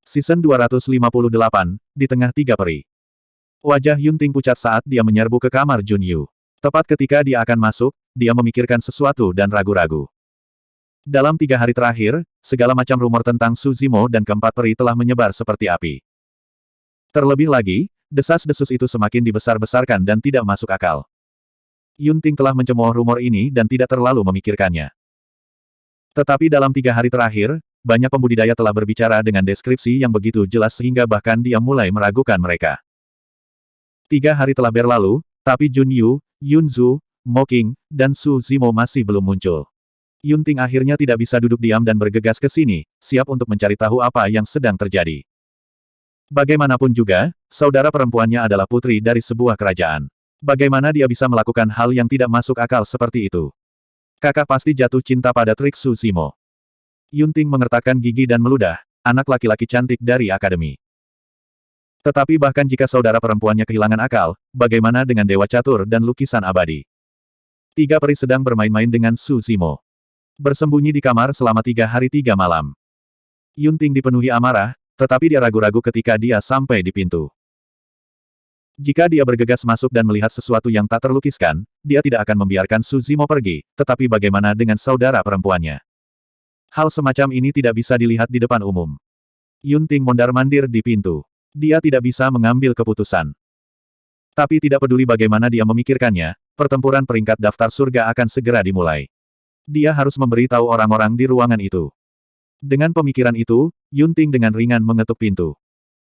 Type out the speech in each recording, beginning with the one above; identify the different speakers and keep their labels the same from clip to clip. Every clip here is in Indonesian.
Speaker 1: Season 258, di tengah tiga peri. Wajah Yunting pucat saat dia menyerbu ke kamar Junyu. Tepat ketika dia akan masuk, dia memikirkan sesuatu dan ragu-ragu. Dalam 3 hari terakhir, segala macam rumor tentang Su Zimo dan keempat peri telah menyebar seperti api. Terlebih lagi, desas-desus itu semakin dibesar-besarkan dan tidak masuk akal. Yunting telah mencemooh rumor ini dan tidak terlalu memikirkannya. Tetapi dalam 3 hari terakhir, banyak pembudidaya telah berbicara dengan deskripsi yang begitu jelas sehingga bahkan dia mulai meragukan mereka. 3 hari telah berlalu, tapi Junyu, Yunzu, Moking, dan Su Zimo masih belum muncul. Yunting akhirnya tidak bisa duduk diam dan bergegas ke sini, siap untuk mencari tahu apa yang sedang terjadi. Bagaimanapun juga, saudara perempuannya adalah putri dari sebuah kerajaan. Bagaimana dia bisa melakukan hal yang tidak masuk akal seperti itu? Kakak pasti jatuh cinta pada trik Su Zimo. Yunting mengertakkan gigi dan meludah, anak laki-laki cantik dari akademi. Tetapi bahkan jika saudara perempuannya kehilangan akal, bagaimana dengan Dewa Catur dan lukisan abadi? 3 peri sedang bermain-main dengan Su Zimo. Bersembunyi di kamar selama 3 hari 3 malam. Yunting dipenuhi amarah, tetapi dia ragu-ragu ketika dia sampai di pintu. Jika dia bergegas masuk dan melihat sesuatu yang tak terlukiskan, dia tidak akan membiarkan Su Zimo pergi, tetapi bagaimana dengan saudara perempuannya? Hal semacam ini tidak bisa dilihat di depan umum. Yunting mondar-mandir di pintu. Dia tidak bisa mengambil keputusan. Tapi tidak peduli bagaimana dia memikirkannya, pertempuran peringkat daftar surga akan segera dimulai. Dia harus memberi tahu orang-orang di ruangan itu. Dengan pemikiran itu, Yunting dengan ringan mengetuk pintu.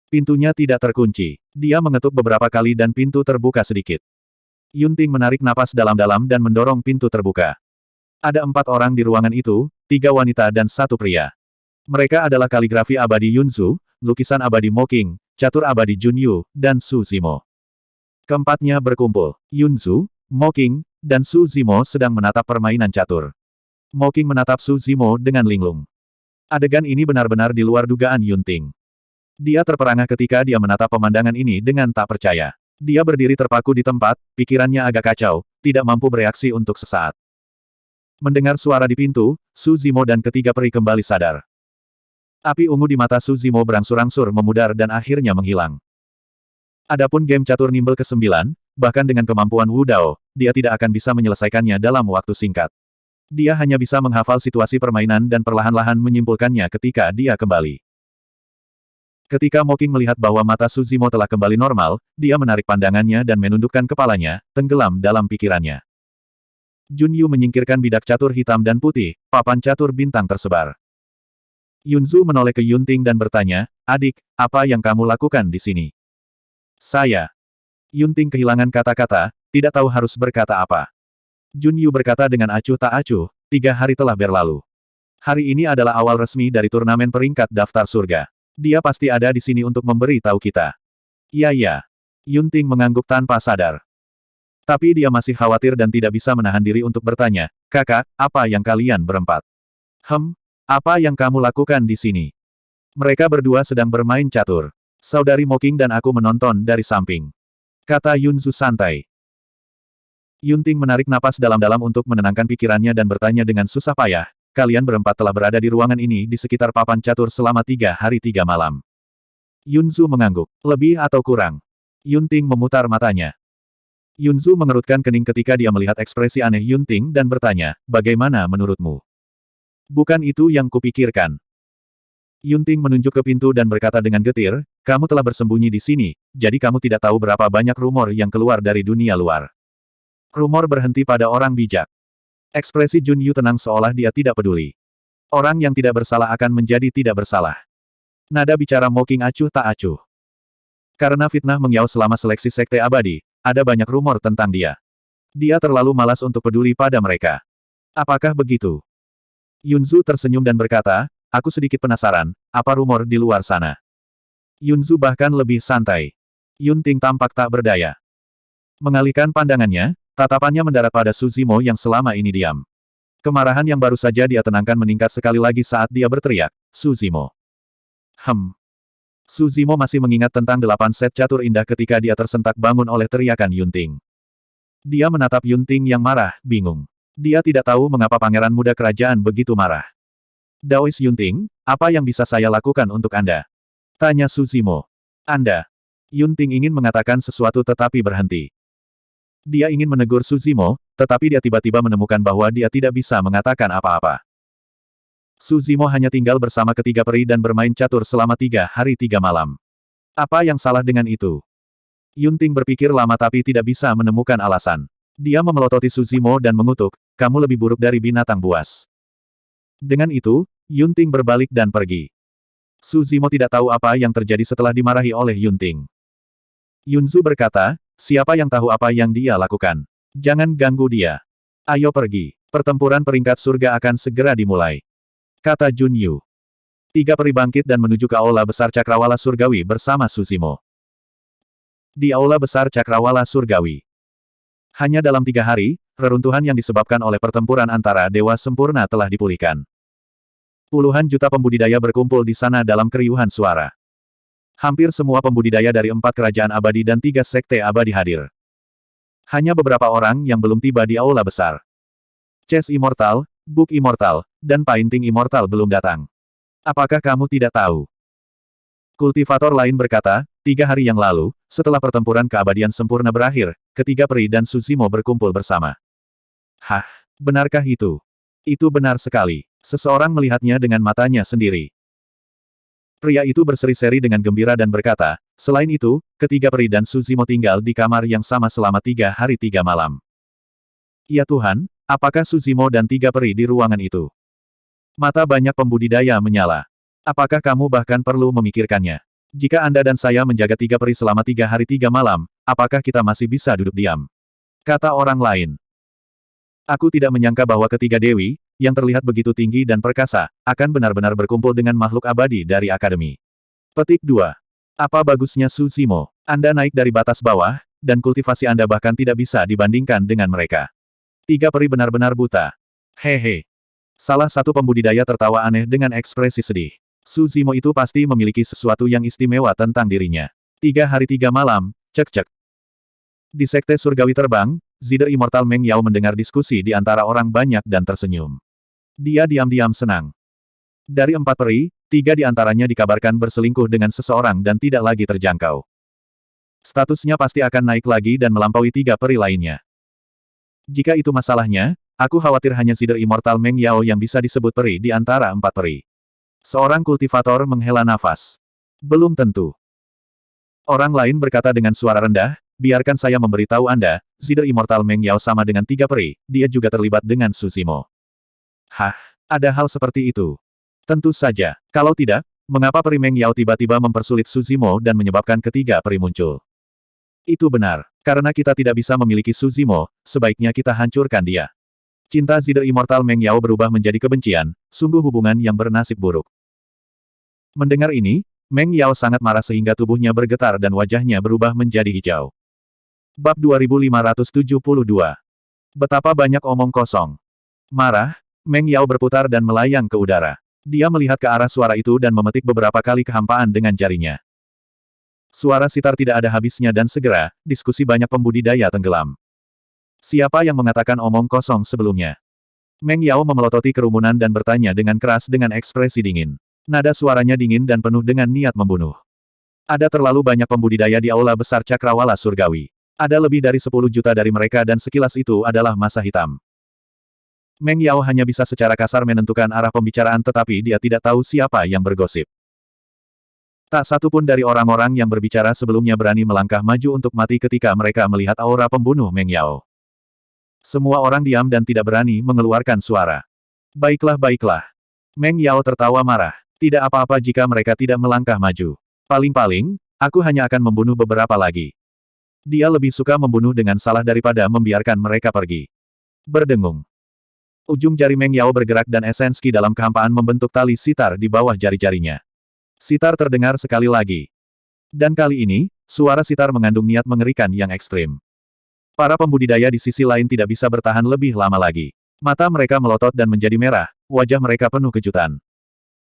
Speaker 1: Pintunya tidak terkunci. Dia mengetuk beberapa kali dan pintu terbuka sedikit. Yunting menarik napas dalam-dalam dan mendorong pintu terbuka. Ada 4 orang di ruangan itu, 3 wanita dan 1 pria. Mereka adalah kaligrafi abadi Yunzu, lukisan abadi Moking, catur abadi Junyu, dan Su Zimo. Keempatnya berkumpul. Yunzu, Moking, dan Su Zimo sedang menatap permainan catur. Moking menatap Su Zimo dengan linglung. Adegan ini benar-benar di luar dugaan Yunting. Dia terperangah ketika dia menatap pemandangan ini dengan tak percaya. Dia berdiri terpaku di tempat, pikirannya agak kacau, tidak mampu bereaksi untuk sesaat. Mendengar suara di pintu, Su Zimo dan ketiga peri kembali sadar. Api ungu di mata Su Zimo berangsur-angsur memudar dan akhirnya menghilang. Adapun game catur nimbel ke-9, bahkan dengan kemampuan Wu Dao, dia tidak akan bisa menyelesaikannya dalam waktu singkat. Dia hanya bisa menghafal situasi permainan dan perlahan-lahan menyimpulkannya ketika dia kembali. Ketika Moking melihat bahwa mata Su Zimo telah kembali normal, dia menarik pandangannya dan menundukkan kepalanya, tenggelam dalam pikirannya. Junyu menyingkirkan bidak catur hitam dan putih, papan catur bintang tersebar. Yunzu menoleh ke Yunting dan bertanya, "Adik, apa yang kamu lakukan di sini?" "Saya." Yunting kehilangan kata-kata, tidak tahu harus berkata apa. Junyu berkata dengan acuh tak acuh, 3 hari telah berlalu. Hari ini adalah awal resmi dari turnamen peringkat daftar surga. Dia pasti ada di sini untuk memberi tahu kita. Ya. Yunting mengangguk tanpa sadar. Tapi dia masih khawatir dan tidak bisa menahan diri untuk bertanya, "Kakak, apa yang kalian berempat?" Apa yang kamu lakukan di sini?" "Mereka berdua sedang bermain catur. Saudari Moking dan aku menonton dari samping," kata Yunzu santai. Yunting menarik napas dalam-dalam untuk menenangkan pikirannya dan bertanya dengan susah payah, "Kalian berempat telah berada di ruangan ini di sekitar papan catur selama 3 hari 3 malam." Yunzu mengangguk. "Lebih atau kurang?" Yunting memutar matanya. Yunzu mengerutkan kening ketika dia melihat ekspresi aneh Yunting dan bertanya, "Bagaimana menurutmu?" "Bukan itu yang kupikirkan." Yunting menunjuk ke pintu dan berkata dengan getir, "Kamu telah bersembunyi di sini, jadi kamu tidak tahu berapa banyak rumor yang keluar dari dunia luar." Rumor berhenti pada orang bijak. Ekspresi Junyu tenang seolah dia tidak peduli. Orang yang tidak bersalah akan menjadi tidak bersalah. Nada bicara Moking acuh tak acuh. Karena fitnah mengiau selama seleksi sekte abadi, ada banyak rumor tentang dia. Dia terlalu malas untuk peduli pada mereka. Apakah begitu? Yunzu tersenyum dan berkata, "Aku sedikit penasaran, apa rumor di luar sana?" Yunzu bahkan lebih santai. Yunting tampak tak berdaya. Mengalihkan pandangannya, tatapannya mendarat pada Su Zimo yang selama ini diam. Kemarahan yang baru saja dia tenangkan meningkat sekali lagi saat dia berteriak, "Su Zimo!" Su Zimo masih mengingat tentang 8 set catur indah ketika dia tersentak bangun oleh teriakan Yunting. Dia menatap Yunting yang marah, bingung. Dia tidak tahu mengapa pangeran muda kerajaan begitu marah. "Daois Yunting, apa yang bisa saya lakukan untuk Anda?" Tanya Suzimo. Anda. Yunting ingin mengatakan sesuatu tetapi berhenti. Dia ingin menegur Suzimo, tetapi dia tiba-tiba menemukan bahwa dia tidak bisa mengatakan apa-apa. Suzimo hanya tinggal bersama ketiga peri dan bermain catur selama 3 hari 3 malam. Apa yang salah dengan itu? Yunting berpikir lama tapi tidak bisa menemukan alasan. Dia memelototi Suzimo dan mengutuk, kamu lebih buruk dari binatang buas. Dengan itu, Yunting berbalik dan pergi. Suzimo tidak tahu apa yang terjadi setelah dimarahi oleh Yunting. Yunzu berkata, siapa yang tahu apa yang dia lakukan? Jangan ganggu dia. Ayo pergi. Pertempuran peringkat surga akan segera dimulai. Kata Junyu. 3 peri bangkit dan menuju ke aula besar Cakrawala Surgawi bersama Suzimo. Di aula besar Cakrawala Surgawi. Hanya dalam 3 hari, reruntuhan yang disebabkan oleh pertempuran antara dewa sempurna telah dipulihkan. Puluhan juta pembudidaya berkumpul di sana dalam keriuhan suara. Hampir semua pembudidaya dari 4 kerajaan abadi dan 3 sekte abadi hadir. Hanya beberapa orang yang belum tiba di aula besar. Chess Immortal, Book Immortal, dan Painting Immortal belum datang. Apakah kamu tidak tahu? Kultivator lain berkata, 3 hari yang lalu, setelah pertempuran keabadian sempurna berakhir, ketiga peri dan Suzimo berkumpul bersama. Hah, benarkah itu? Itu benar sekali. Seseorang melihatnya dengan matanya sendiri. Pria itu berseri-seri dengan gembira dan berkata, selain itu, ketiga peri dan Suzimo tinggal di kamar yang sama selama 3 hari 3 malam. Ya Tuhan, apakah Suzimo dan 3 peri di ruangan itu? Mata banyak pembudidaya menyala. Apakah kamu bahkan perlu memikirkannya? Jika Anda dan saya menjaga 3 peri selama 3 hari 3 malam, apakah kita masih bisa duduk diam? Kata orang lain. Aku tidak menyangka bahwa ketiga dewi, yang terlihat begitu tinggi dan perkasa, akan benar-benar berkumpul dengan makhluk abadi dari Akademi. Petik 2. Apa bagusnya Suzimo? Anda naik dari batas bawah, dan kultivasi Anda bahkan tidak bisa dibandingkan dengan mereka. 3 peri benar-benar buta. Hehe. Salah satu pembudidaya tertawa aneh dengan ekspresi sedih. Suzimo itu pasti memiliki sesuatu yang istimewa tentang dirinya. 3 hari 3 malam, cek-cek. Di Sekte Surgawi Terbang, Zider Immortal Meng Yao mendengar diskusi di antara orang banyak dan tersenyum. Dia diam-diam senang. Dari 4 peri, 3 di antaranya dikabarkan berselingkuh dengan seseorang dan tidak lagi terjangkau. Statusnya pasti akan naik lagi dan melampaui 3 peri lainnya. Jika itu masalahnya, aku khawatir hanya Zider Immortal Meng Yao yang bisa disebut peri di antara 4 peri. Seorang kultivator menghela nafas. Belum tentu. Orang lain berkata dengan suara rendah, biarkan saya memberitahu Anda, Zider Immortal Meng Yao sama dengan 3 peri, dia juga terlibat dengan Suzimo. Hah, ada hal seperti itu? Tentu saja. Kalau tidak, mengapa peri Meng Yao tiba-tiba mempersulit Suzimo dan menyebabkan ketiga peri muncul? Itu benar. Karena kita tidak bisa memiliki Suzimo, sebaiknya kita hancurkan dia. Cinta Zider Immortal Meng Yao berubah menjadi kebencian, sungguh hubungan yang bernasib buruk. Mendengar ini, Meng Yao sangat marah sehingga tubuhnya bergetar dan wajahnya berubah menjadi hijau. Bab 2572. Betapa banyak omong kosong. Marah, Meng Yao berputar dan melayang ke udara. Dia melihat ke arah suara itu dan memetik beberapa kali kehampaan dengan jarinya. Suara sitar tidak ada habisnya dan segera, diskusi banyak pembudidaya tenggelam. Siapa yang mengatakan omong kosong sebelumnya? Meng Yao memelototi kerumunan dan bertanya dengan keras dengan ekspresi dingin. Nada suaranya dingin dan penuh dengan niat membunuh. Ada terlalu banyak pembudidaya di aula besar Cakrawala Surgawi. Ada lebih dari 10 juta dari mereka dan sekilas itu adalah masa hitam. Meng Yao hanya bisa secara kasar menentukan arah pembicaraan tetapi dia tidak tahu siapa yang bergosip. Tak satu pun dari orang-orang yang berbicara sebelumnya berani melangkah maju untuk mati ketika mereka melihat aura pembunuh Meng Yao. Semua orang diam dan tidak berani mengeluarkan suara. Baiklah baiklah. Meng Yao tertawa marah. Tidak apa-apa jika mereka tidak melangkah maju. Paling-paling, aku hanya akan membunuh beberapa lagi. Dia lebih suka membunuh dengan salah daripada membiarkan mereka pergi. Berdengung. Ujung jari Meng Yao bergerak dan esensi dalam kehampaan membentuk tali sitar di bawah jari-jarinya. Sitar terdengar sekali lagi. Dan kali ini, suara sitar mengandung niat mengerikan yang ekstrim. Para pembudidaya di sisi lain tidak bisa bertahan lebih lama lagi. Mata mereka melotot dan menjadi merah, wajah mereka penuh kejutan.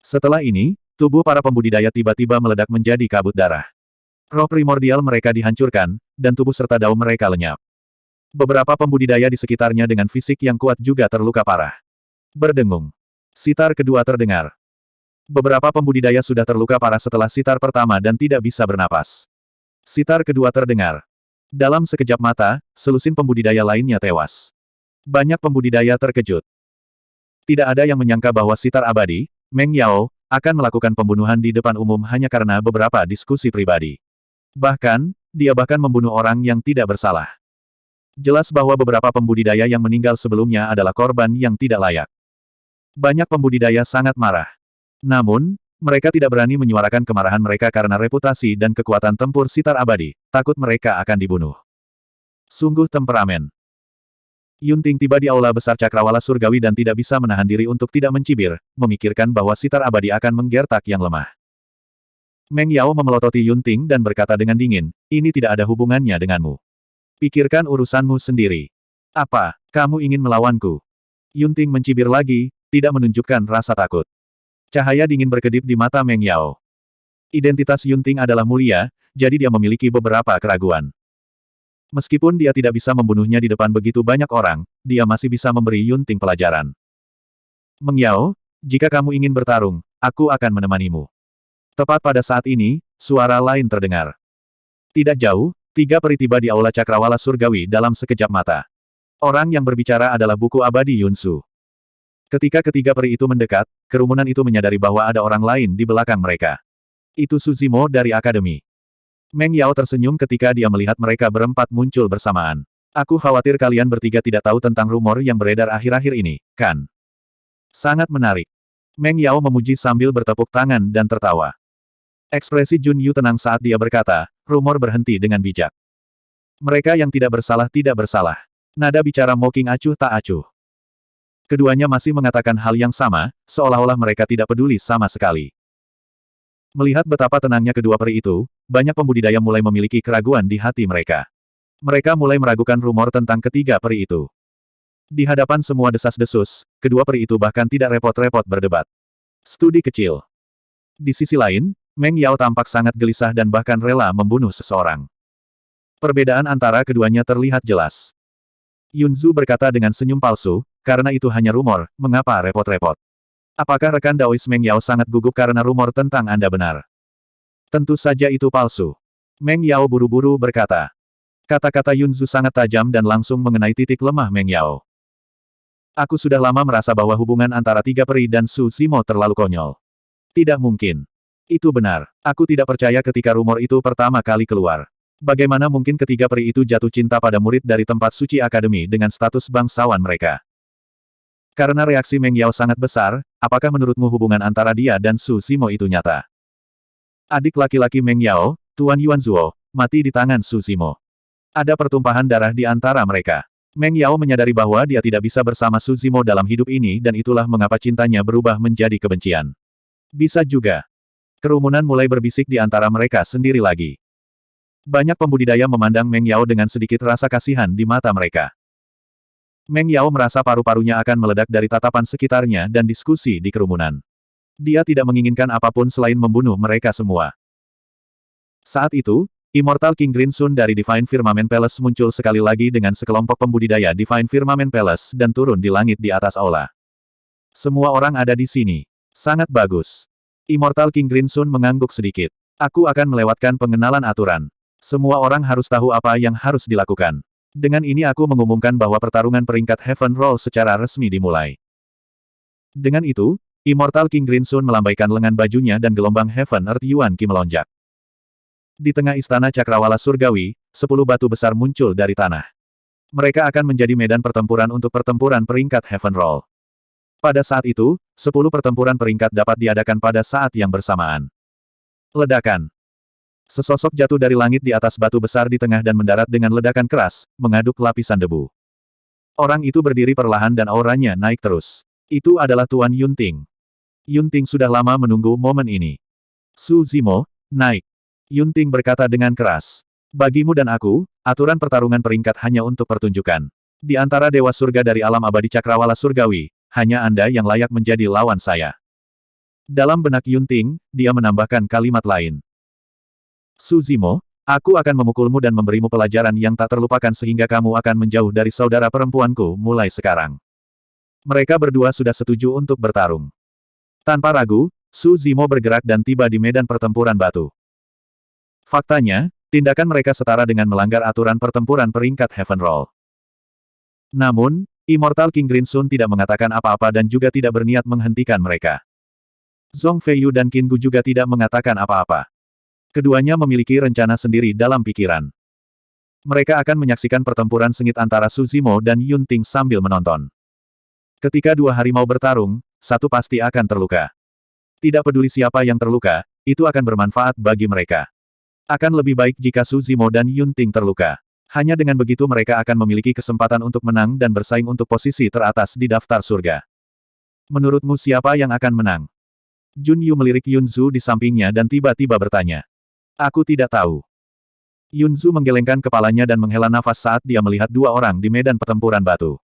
Speaker 1: Setelah ini, tubuh para pembudidaya tiba-tiba meledak menjadi kabut darah. Roh primordial mereka dihancurkan, dan tubuh serta daun mereka lenyap. Beberapa pembudidaya di sekitarnya dengan fisik yang kuat juga terluka parah. Berdengung. Sitar kedua terdengar. Beberapa pembudidaya sudah terluka parah setelah sitar pertama dan tidak bisa bernapas. Sitar kedua terdengar. Dalam sekejap mata, selusin pembudidaya lainnya tewas. Banyak pembudidaya terkejut. Tidak ada yang menyangka bahwa sitar abadi, Meng Yao, akan melakukan pembunuhan di depan umum hanya karena beberapa diskusi pribadi. Bahkan, dia bahkan membunuh orang yang tidak bersalah. Jelas bahwa beberapa pembudidaya yang meninggal sebelumnya adalah korban yang tidak layak. Banyak pembudidaya sangat marah. Namun, mereka tidak berani menyuarakan kemarahan mereka karena reputasi dan kekuatan tempur sitar abadi, takut mereka akan dibunuh. Sungguh temperamen. Yunting tiba di aula besar cakrawala surgawi dan tidak bisa menahan diri untuk tidak mencibir, memikirkan bahwa sitar abadi akan menggertak yang lemah. Meng Yao memelototi Yunting dan berkata dengan dingin, ini tidak ada hubungannya denganmu. Pikirkan urusanmu sendiri. Apa, kamu ingin melawanku? Yunting mencibir lagi, tidak menunjukkan rasa takut. Cahaya dingin berkedip di mata Meng Yao. Identitas Yunting adalah mulia, jadi dia memiliki beberapa keraguan. Meskipun dia tidak bisa membunuhnya di depan begitu banyak orang, dia masih bisa memberi Yunting pelajaran. Meng Yao, jika kamu ingin bertarung, aku akan menemanimu. Tepat pada saat ini, suara lain terdengar. Tidak jauh, 3 peri tiba di aula cakrawala surgawi dalam sekejap mata. Orang yang berbicara adalah buku abadi Yunsu. Ketika ketiga peri itu mendekat, kerumunan itu menyadari bahwa ada orang lain di belakang mereka. Itu Suzimo dari Akademi. Meng Yao tersenyum ketika dia melihat mereka berempat muncul bersamaan. Aku khawatir kalian bertiga tidak tahu tentang rumor yang beredar akhir-akhir ini, kan? Sangat menarik. Meng Yao memuji sambil bertepuk tangan dan tertawa. Ekspresi Jun Yu tenang saat dia berkata, rumor berhenti dengan bijak. Mereka yang tidak bersalah. Nada bicara Mocking acuh tak acuh. Keduanya masih mengatakan hal yang sama, seolah-olah mereka tidak peduli sama sekali. Melihat betapa tenangnya kedua peri itu, banyak pembudidaya mulai memiliki keraguan di hati mereka. Mereka mulai meragukan rumor tentang ketiga peri itu. Di hadapan semua desas-desus, kedua peri itu bahkan tidak repot-repot berdebat. Studi kecil. Di sisi lain, Meng Yao tampak sangat gelisah dan bahkan rela membunuh seseorang. Perbedaan antara keduanya terlihat jelas. Yunzu berkata dengan senyum palsu, karena itu hanya rumor, mengapa repot-repot? Apakah rekan Daois Meng Yao sangat gugup karena rumor tentang Anda benar? Tentu saja itu palsu. Meng Yao buru-buru berkata. Kata-kata Yunzu sangat tajam dan langsung mengenai titik lemah Meng Yao. Aku sudah lama merasa bahwa hubungan antara tiga peri dan Su Zimo terlalu konyol. Tidak mungkin. Itu benar. Aku tidak percaya ketika rumor itu pertama kali keluar. Bagaimana mungkin ketiga peri itu jatuh cinta pada murid dari tempat suci akademi dengan status bangsawan mereka? Karena reaksi Meng Yao sangat besar, apakah menurutmu hubungan antara dia dan Su Zimo itu nyata? Adik laki-laki Meng Yao, Tuan Yuanzuo, mati di tangan Su Zimo. Ada pertumpahan darah di antara mereka. Meng Yao menyadari bahwa dia tidak bisa bersama Su Zimo dalam hidup ini dan itulah mengapa cintanya berubah menjadi kebencian. Bisa juga. Kerumunan mulai berbisik di antara mereka sendiri lagi. Banyak pembudidaya memandang Meng Yao dengan sedikit rasa kasihan di mata mereka. Meng Yao merasa paru-parunya akan meledak dari tatapan sekitarnya dan diskusi di kerumunan. Dia tidak menginginkan apapun selain membunuh mereka semua. Saat itu, Immortal King Green Sun dari Divine Firmament Palace muncul sekali lagi dengan sekelompok pembudidaya Divine Firmament Palace dan turun di langit di atas aula. Semua orang ada di sini. Sangat bagus. Immortal King Green Sun mengangguk sedikit. Aku akan melewatkan pengenalan aturan. Semua orang harus tahu apa yang harus dilakukan. Dengan ini aku mengumumkan bahwa pertarungan peringkat Heaven Roll secara resmi dimulai. Dengan itu, Immortal King Green Sun melambaikan lengan bajunya dan gelombang Heaven Earth Yuan Qi melonjak. Di tengah istana cakrawala surgawi, 10 batu besar muncul dari tanah. Mereka akan menjadi medan pertempuran untuk pertempuran peringkat Heaven Roll. Pada saat itu, 10 pertempuran peringkat dapat diadakan pada saat yang bersamaan. Ledakan. Sesosok jatuh dari langit di atas batu besar di tengah dan mendarat dengan ledakan keras, mengaduk lapisan debu. Orang itu berdiri perlahan dan auranya naik terus. Itu adalah Tuan Yunting. Yunting sudah lama menunggu momen ini. Su Zimo, naik. Yunting berkata dengan keras. Bagimu dan aku, aturan pertarungan peringkat hanya untuk pertunjukan. Di antara Dewa Surga dari alam abadi cakrawala surgawi, hanya Anda yang layak menjadi lawan saya. Dalam benak Yunting, dia menambahkan kalimat lain. Su Zimo, aku akan memukulmu dan memberimu pelajaran yang tak terlupakan sehingga kamu akan menjauh dari saudara perempuanku mulai sekarang. Mereka berdua sudah setuju untuk bertarung. Tanpa ragu, Su Zimo bergerak dan tiba di medan pertempuran batu. Faktanya, tindakan mereka setara dengan melanggar aturan pertempuran peringkat Heaven Roll. Namun, Immortal King Grinsun tidak mengatakan apa-apa dan juga tidak berniat menghentikan mereka. Zhong Feiyu dan Qin Gu juga tidak mengatakan apa-apa. Keduanya memiliki rencana sendiri dalam pikiran. Mereka akan menyaksikan pertempuran sengit antara Su Zimo dan Yun Ting sambil menonton. Ketika dua harimau bertarung, satu pasti akan terluka. Tidak peduli siapa yang terluka, itu akan bermanfaat bagi mereka. Akan lebih baik jika Su Zimo dan Yun Ting terluka. Hanya dengan begitu mereka akan memiliki kesempatan untuk menang dan bersaing untuk posisi teratas di daftar surga. Menurutmu siapa yang akan menang? Jun Yu melirik Yun Zhu di sampingnya dan tiba-tiba bertanya. Aku tidak tahu. Yun Zhu menggelengkan kepalanya dan menghela nafas saat dia melihat dua orang di medan pertempuran batu.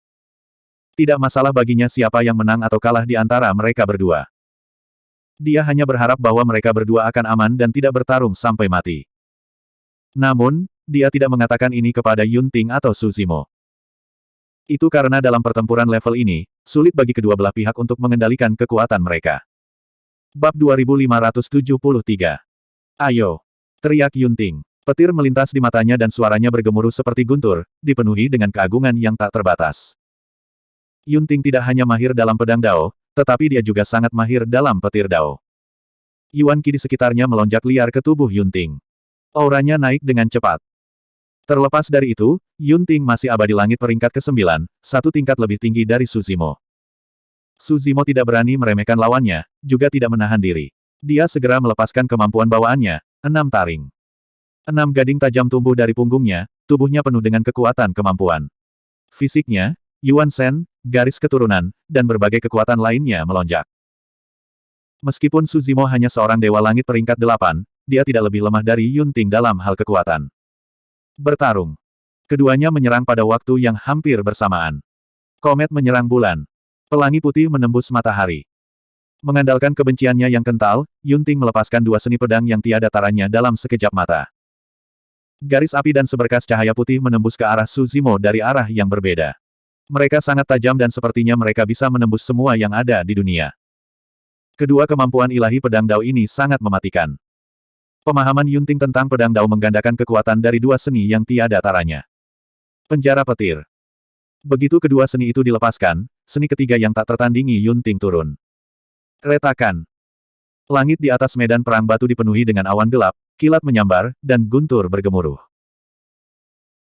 Speaker 1: Tidak masalah baginya siapa yang menang atau kalah di antara mereka berdua. Dia hanya berharap bahwa mereka berdua akan aman dan tidak bertarung sampai mati. Namun, dia tidak mengatakan ini kepada Yun Ting atau Su Zimo. Itu karena dalam pertempuran level ini, sulit bagi kedua belah pihak untuk mengendalikan kekuatan mereka. Bab 2573. Ayo! Teriak Yun Ting. Petir melintas di matanya dan suaranya bergemuruh seperti guntur, dipenuhi dengan keagungan yang tak terbatas. Yun Ting tidak hanya mahir dalam pedang Dao, tetapi dia juga sangat mahir dalam petir Dao. Yuan Qi di sekitarnya melonjak liar ke tubuh Yun Ting. Auranya naik dengan cepat. Terlepas dari itu, Yun Ting masih abadi langit peringkat ke-9, satu tingkat lebih tinggi dari Su Zimo. Su Zimo tidak berani meremehkan lawannya, juga tidak menahan diri. Dia segera melepaskan kemampuan bawaannya, 6 taring. 6 gading tajam tumbuh dari punggungnya, tubuhnya penuh dengan kekuatan kemampuan. Fisiknya, Yuan Shen, garis keturunan, dan berbagai kekuatan lainnya melonjak. Meskipun Su Zimo hanya seorang dewa langit peringkat 8, dia tidak lebih lemah dari Yun Ting dalam hal kekuatan. Bertarung. Keduanya menyerang pada waktu yang hampir bersamaan. Komet menyerang bulan. Pelangi putih menembus matahari. Mengandalkan kebenciannya yang kental, Yun Ting melepaskan dua seni pedang yang tiada taranya dalam sekejap mata. Garis api dan seberkas cahaya putih menembus ke arah Su Zimo dari arah yang berbeda. Mereka sangat tajam dan sepertinya mereka bisa menembus semua yang ada di dunia. Kedua kemampuan ilahi pedang Dao ini sangat mematikan. Pemahaman Yun Ting tentang pedang Dao menggandakan kekuatan dari dua seni yang tiada taranya. Penjara petir. Begitu kedua seni itu dilepaskan, seni ketiga yang tak tertandingi Yun Ting turun. Retakan. Langit di atas medan perang batu dipenuhi dengan awan gelap, kilat menyambar, dan guntur bergemuruh.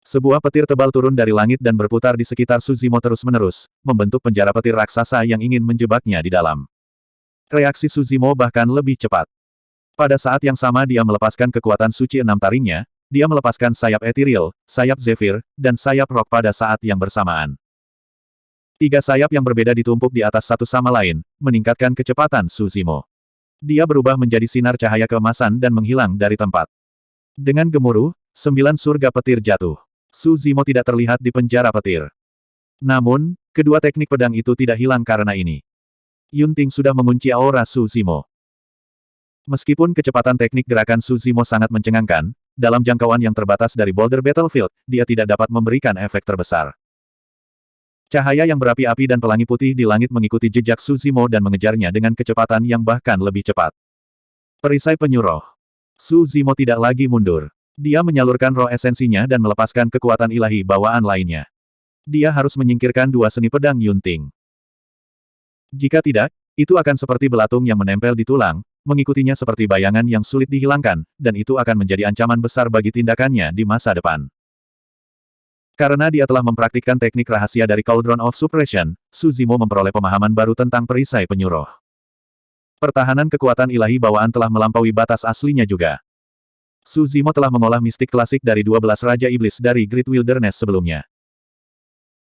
Speaker 1: Sebuah petir tebal turun dari langit dan berputar di sekitar Su Zimo terus-menerus, membentuk penjara petir raksasa yang ingin menjebaknya di dalam. Reaksi Su Zimo bahkan lebih cepat. Pada saat yang sama dia melepaskan kekuatan suci 6 taringnya, dia melepaskan sayap etiril, sayap zephyr, dan sayap rock pada saat yang bersamaan. Tiga sayap yang berbeda ditumpuk di atas satu sama lain, meningkatkan kecepatan Su Zimo. Dia berubah menjadi sinar cahaya keemasan dan menghilang dari tempat. Dengan gemuruh, 9 surga petir jatuh. Su Zimo tidak terlihat di penjara petir. Namun, kedua teknik pedang itu tidak hilang karena ini. Yun Ting sudah mengunci aura Su Zimo. Meskipun kecepatan teknik gerakan Su Zimo sangat mencengangkan, dalam jangkauan yang terbatas dari Boulder Battlefield, dia tidak dapat memberikan efek terbesar. Cahaya yang berapi-api dan pelangi putih di langit mengikuti jejak Su Zimo dan mengejarnya dengan kecepatan yang bahkan lebih cepat. Perisai penyuruh. Su Zimo tidak lagi mundur. Dia menyalurkan roh esensinya dan melepaskan kekuatan ilahi bawaan lainnya. Dia harus menyingkirkan dua seni pedang Yun Ting. Jika tidak, itu akan seperti belatung yang menempel di tulang, mengikutinya seperti bayangan yang sulit dihilangkan, dan itu akan menjadi ancaman besar bagi tindakannya di masa depan. Karena dia telah mempraktikkan teknik rahasia dari Cauldron of Suppression, Su Zimo memperoleh pemahaman baru tentang perisai penyuruh. Pertahanan kekuatan ilahi bawaan telah melampaui batas aslinya juga. Su Zimo telah mengolah mistik klasik dari 12 Raja Iblis dari Great Wilderness sebelumnya.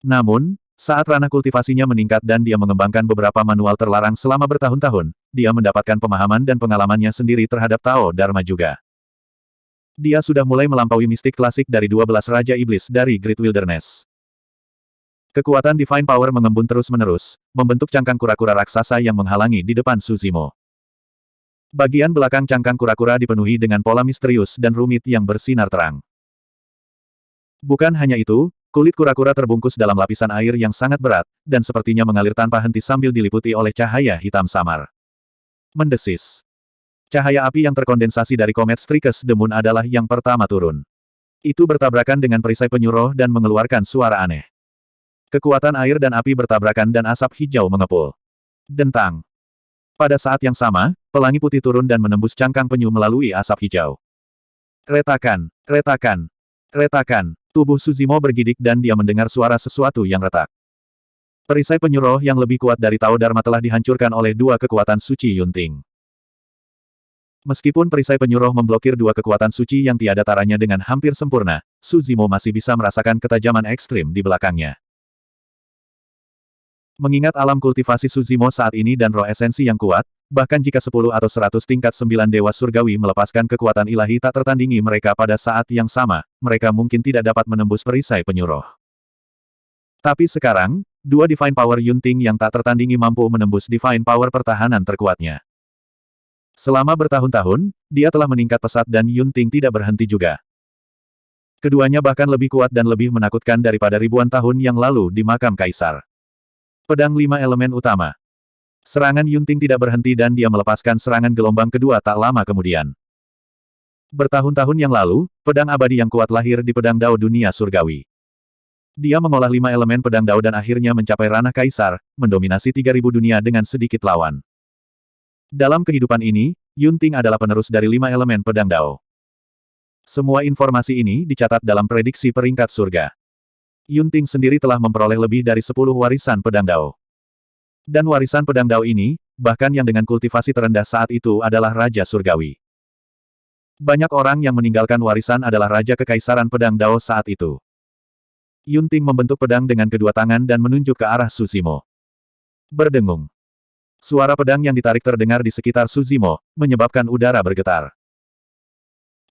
Speaker 1: Namun, saat ranah kultivasinya meningkat dan dia mengembangkan beberapa manual terlarang selama bertahun-tahun, dia mendapatkan pemahaman dan pengalamannya sendiri terhadap Tao Dharma juga. Dia sudah mulai melampaui mistik klasik dari 12 Raja Iblis dari Great Wilderness. Kekuatan Divine Power mengembun terus-menerus, membentuk cangkang kura-kura raksasa yang menghalangi di depan Su Zimo. Bagian belakang cangkang kura-kura dipenuhi dengan pola misterius dan rumit yang bersinar terang. Bukan hanya itu, kulit kura-kura terbungkus dalam lapisan air yang sangat berat, dan sepertinya mengalir tanpa henti sambil diliputi oleh cahaya hitam samar. Mendesis. Cahaya api yang terkondensasi dari komet Strikes the Moon adalah yang pertama turun. Itu bertabrakan dengan perisai penyuruh dan mengeluarkan suara aneh. Kekuatan air dan api bertabrakan dan asap hijau mengepul. Dentang. Pada saat yang sama, pelangi putih turun dan menembus cangkang penyu melalui asap hijau. Retakan, retakan, retakan. Tubuh Suzimo bergidik dan dia mendengar suara sesuatu yang retak. Perisai penyuruh yang lebih kuat dari Tao Dharma telah dihancurkan oleh dua kekuatan suci Yunting. Meskipun perisai penyuruh memblokir dua kekuatan suci yang tiada taranya dengan hampir sempurna, Suzimo masih bisa merasakan ketajaman ekstrim di belakangnya. Mengingat alam kultivasi Suzimo saat ini dan roh esensi yang kuat, bahkan jika 10 atau 100 tingkat 9 dewa surgawi melepaskan kekuatan ilahi tak tertandingi mereka pada saat yang sama, mereka mungkin tidak dapat menembus perisai penyuruh. Tapi sekarang, dua Divine Power Yunting yang tak tertandingi mampu menembus Divine Power pertahanan terkuatnya. Selama bertahun-tahun, dia telah meningkat pesat dan Yunting tidak berhenti juga. Keduanya bahkan lebih kuat dan lebih menakutkan daripada ribuan tahun yang lalu di makam kaisar. Pedang 5 elemen utama. Serangan Yunting tidak berhenti dan dia melepaskan serangan gelombang kedua tak lama kemudian. Bertahun-tahun yang lalu, pedang abadi yang kuat lahir di pedang Dao dunia surgawi. Dia mengolah 5 elemen pedang Dao dan akhirnya mencapai ranah kaisar, mendominasi 3000 dunia dengan sedikit lawan. Dalam kehidupan ini, Yunting adalah penerus dari 5 elemen pedang Dao. Semua informasi ini dicatat dalam prediksi peringkat surga. Yunting sendiri telah memperoleh lebih dari 10 warisan pedang Dao. Dan warisan pedang Dao ini, bahkan yang dengan kultivasi terendah saat itu adalah Raja Surgawi. Banyak orang yang meninggalkan warisan adalah Raja Kekaisaran Pedang Dao saat itu. Yunting membentuk pedang dengan kedua tangan dan menunjuk ke arah Suzimo. Berdengung. Suara pedang yang ditarik terdengar di sekitar Suzimo, menyebabkan udara bergetar.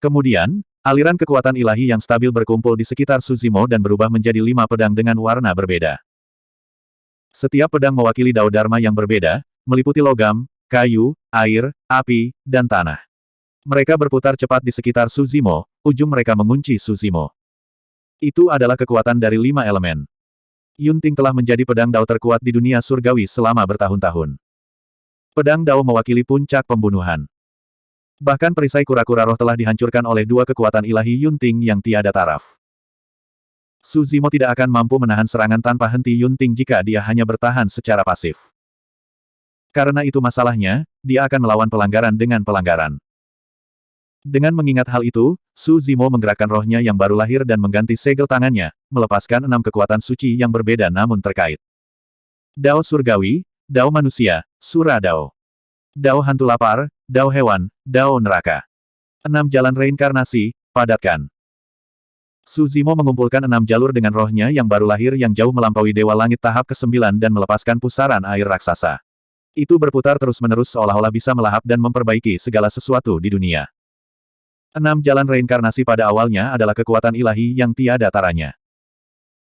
Speaker 1: Kemudian, aliran kekuatan ilahi yang stabil berkumpul di sekitar Suzimo dan berubah menjadi 5 pedang dengan warna berbeda. Setiap pedang mewakili Dao Dharma yang berbeda, meliputi logam, kayu, air, api, dan tanah. Mereka berputar cepat di sekitar Suzimo, ujung mereka mengunci Suzimo. Itu adalah kekuatan dari 5 elemen. Yunting telah menjadi pedang Dao terkuat di dunia surgawi selama bertahun-tahun. Pedang Dao mewakili puncak pembunuhan. Bahkan perisai kura-kura roh telah dihancurkan oleh dua kekuatan ilahi Yunting yang tiada taraf. Suzimo tidak akan mampu menahan serangan tanpa henti Yunting jika dia hanya bertahan secara pasif. Karena itu masalahnya, dia akan melawan pelanggaran dengan pelanggaran. Dengan mengingat hal itu, Suzimo menggerakkan rohnya yang baru lahir dan mengganti segel tangannya, melepaskan 6 kekuatan suci yang berbeda namun terkait. Dao Surgawi, Dao Manusia, Sura Dao. Dao Hantu Lapar, Dao Hewan, Dao Neraka. 6 jalan reinkarnasi, padatkan. Suzimo mengumpulkan 6 jalur dengan rohnya yang baru lahir yang jauh melampaui Dewa Langit tahap ke-9 dan melepaskan pusaran air raksasa. Itu berputar terus-menerus seolah-olah bisa melahap dan memperbaiki segala sesuatu di dunia. 6 jalan reinkarnasi pada awalnya adalah kekuatan ilahi yang tiada taranya.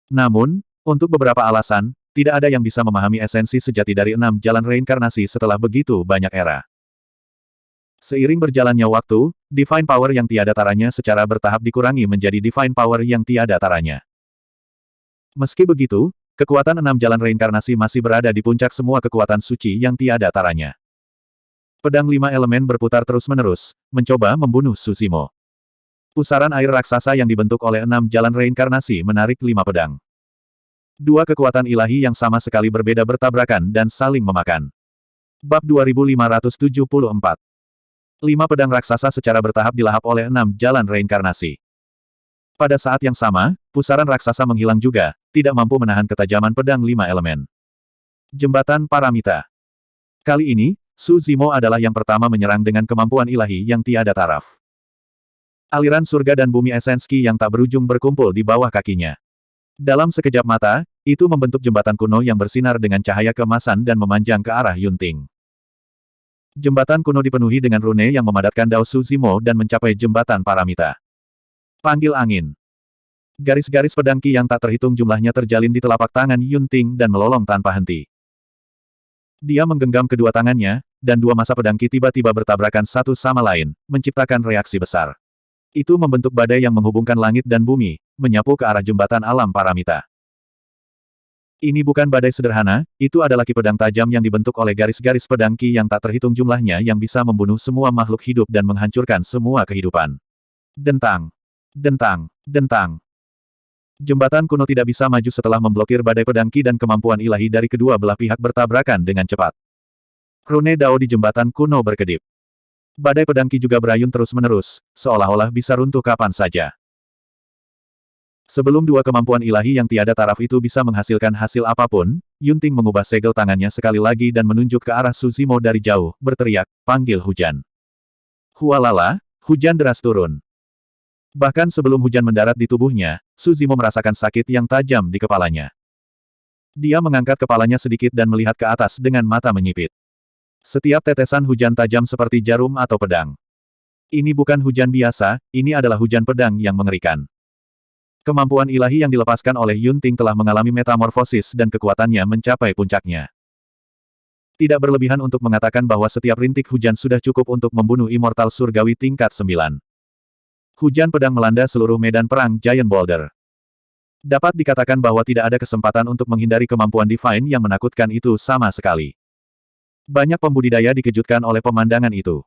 Speaker 1: Namun, untuk beberapa alasan, tidak ada yang bisa memahami esensi sejati dari 6 jalan reinkarnasi setelah begitu banyak era. Seiring berjalannya waktu, Divine Power yang tiada taranya secara bertahap dikurangi menjadi Divine Power yang tiada taranya. Meski begitu, kekuatan 6 jalan reinkarnasi masih berada di puncak semua kekuatan suci yang tiada taranya. Pedang 5 elemen berputar terus-menerus, mencoba membunuh Suzimo. Pusaran air raksasa yang dibentuk oleh 6 jalan reinkarnasi menarik 5 pedang. Dua kekuatan ilahi yang sama sekali berbeda bertabrakan dan saling memakan. Bab 2574. 5 pedang raksasa secara bertahap dilahap oleh 6 jalan reinkarnasi. Pada saat yang sama, pusaran raksasa menghilang juga, tidak mampu menahan ketajaman pedang 5 elemen. Jembatan Paramita. Kali ini, Suzimo adalah yang pertama menyerang dengan kemampuan ilahi yang tiada taraf. Aliran surga dan bumi esenski yang tak berujung berkumpul di bawah kakinya. Dalam sekejap mata, itu membentuk jembatan kuno yang bersinar dengan cahaya keemasan dan memanjang ke arah Yunting. Jembatan kuno dipenuhi dengan rune yang memadatkan Dao Suzimo dan mencapai jembatan Paramita. Panggil angin. Garis-garis pedang ki yang tak terhitung jumlahnya terjalin di telapak tangan Yunting dan melolong tanpa henti. Dia menggenggam kedua tangannya, dan dua masa pedang ki tiba-tiba bertabrakan satu sama lain, menciptakan reaksi besar. Itu membentuk badai yang menghubungkan langit dan bumi, menyapu ke arah jembatan alam Paramita. Ini bukan badai sederhana, itu adalah ki pedang tajam yang dibentuk oleh garis-garis pedang ki yang tak terhitung jumlahnya yang bisa membunuh semua makhluk hidup dan menghancurkan semua kehidupan. Dentang. Dentang. Dentang. Jembatan kuno tidak bisa maju setelah memblokir badai pedang ki dan kemampuan ilahi dari kedua belah pihak bertabrakan dengan cepat. Rune Dao di jembatan kuno berkedip. Badai pedang ki juga berayun terus-menerus, seolah-olah bisa runtuh kapan saja. Sebelum dua kemampuan ilahi yang tiada taraf itu bisa menghasilkan hasil apapun, Yunting mengubah segel tangannya sekali lagi dan menunjuk ke arah Suzimo dari jauh, berteriak, panggil hujan. Hualala, hujan deras turun. Bahkan sebelum hujan mendarat di tubuhnya, Suzimo merasakan sakit yang tajam di kepalanya. Dia mengangkat kepalanya sedikit dan melihat ke atas dengan mata menyipit. Setiap tetesan hujan tajam seperti jarum atau pedang. Ini bukan hujan biasa, ini adalah hujan pedang yang mengerikan. Kemampuan ilahi yang dilepaskan oleh Yunting telah mengalami metamorfosis dan kekuatannya mencapai puncaknya. Tidak berlebihan untuk mengatakan bahwa setiap rintik hujan sudah cukup untuk membunuh immortal surgawi tingkat 9. Hujan pedang melanda seluruh medan perang Giant Boulder. Dapat dikatakan bahwa tidak ada kesempatan untuk menghindari kemampuan divine yang menakutkan itu sama sekali. Banyak pembudidaya dikejutkan oleh pemandangan itu.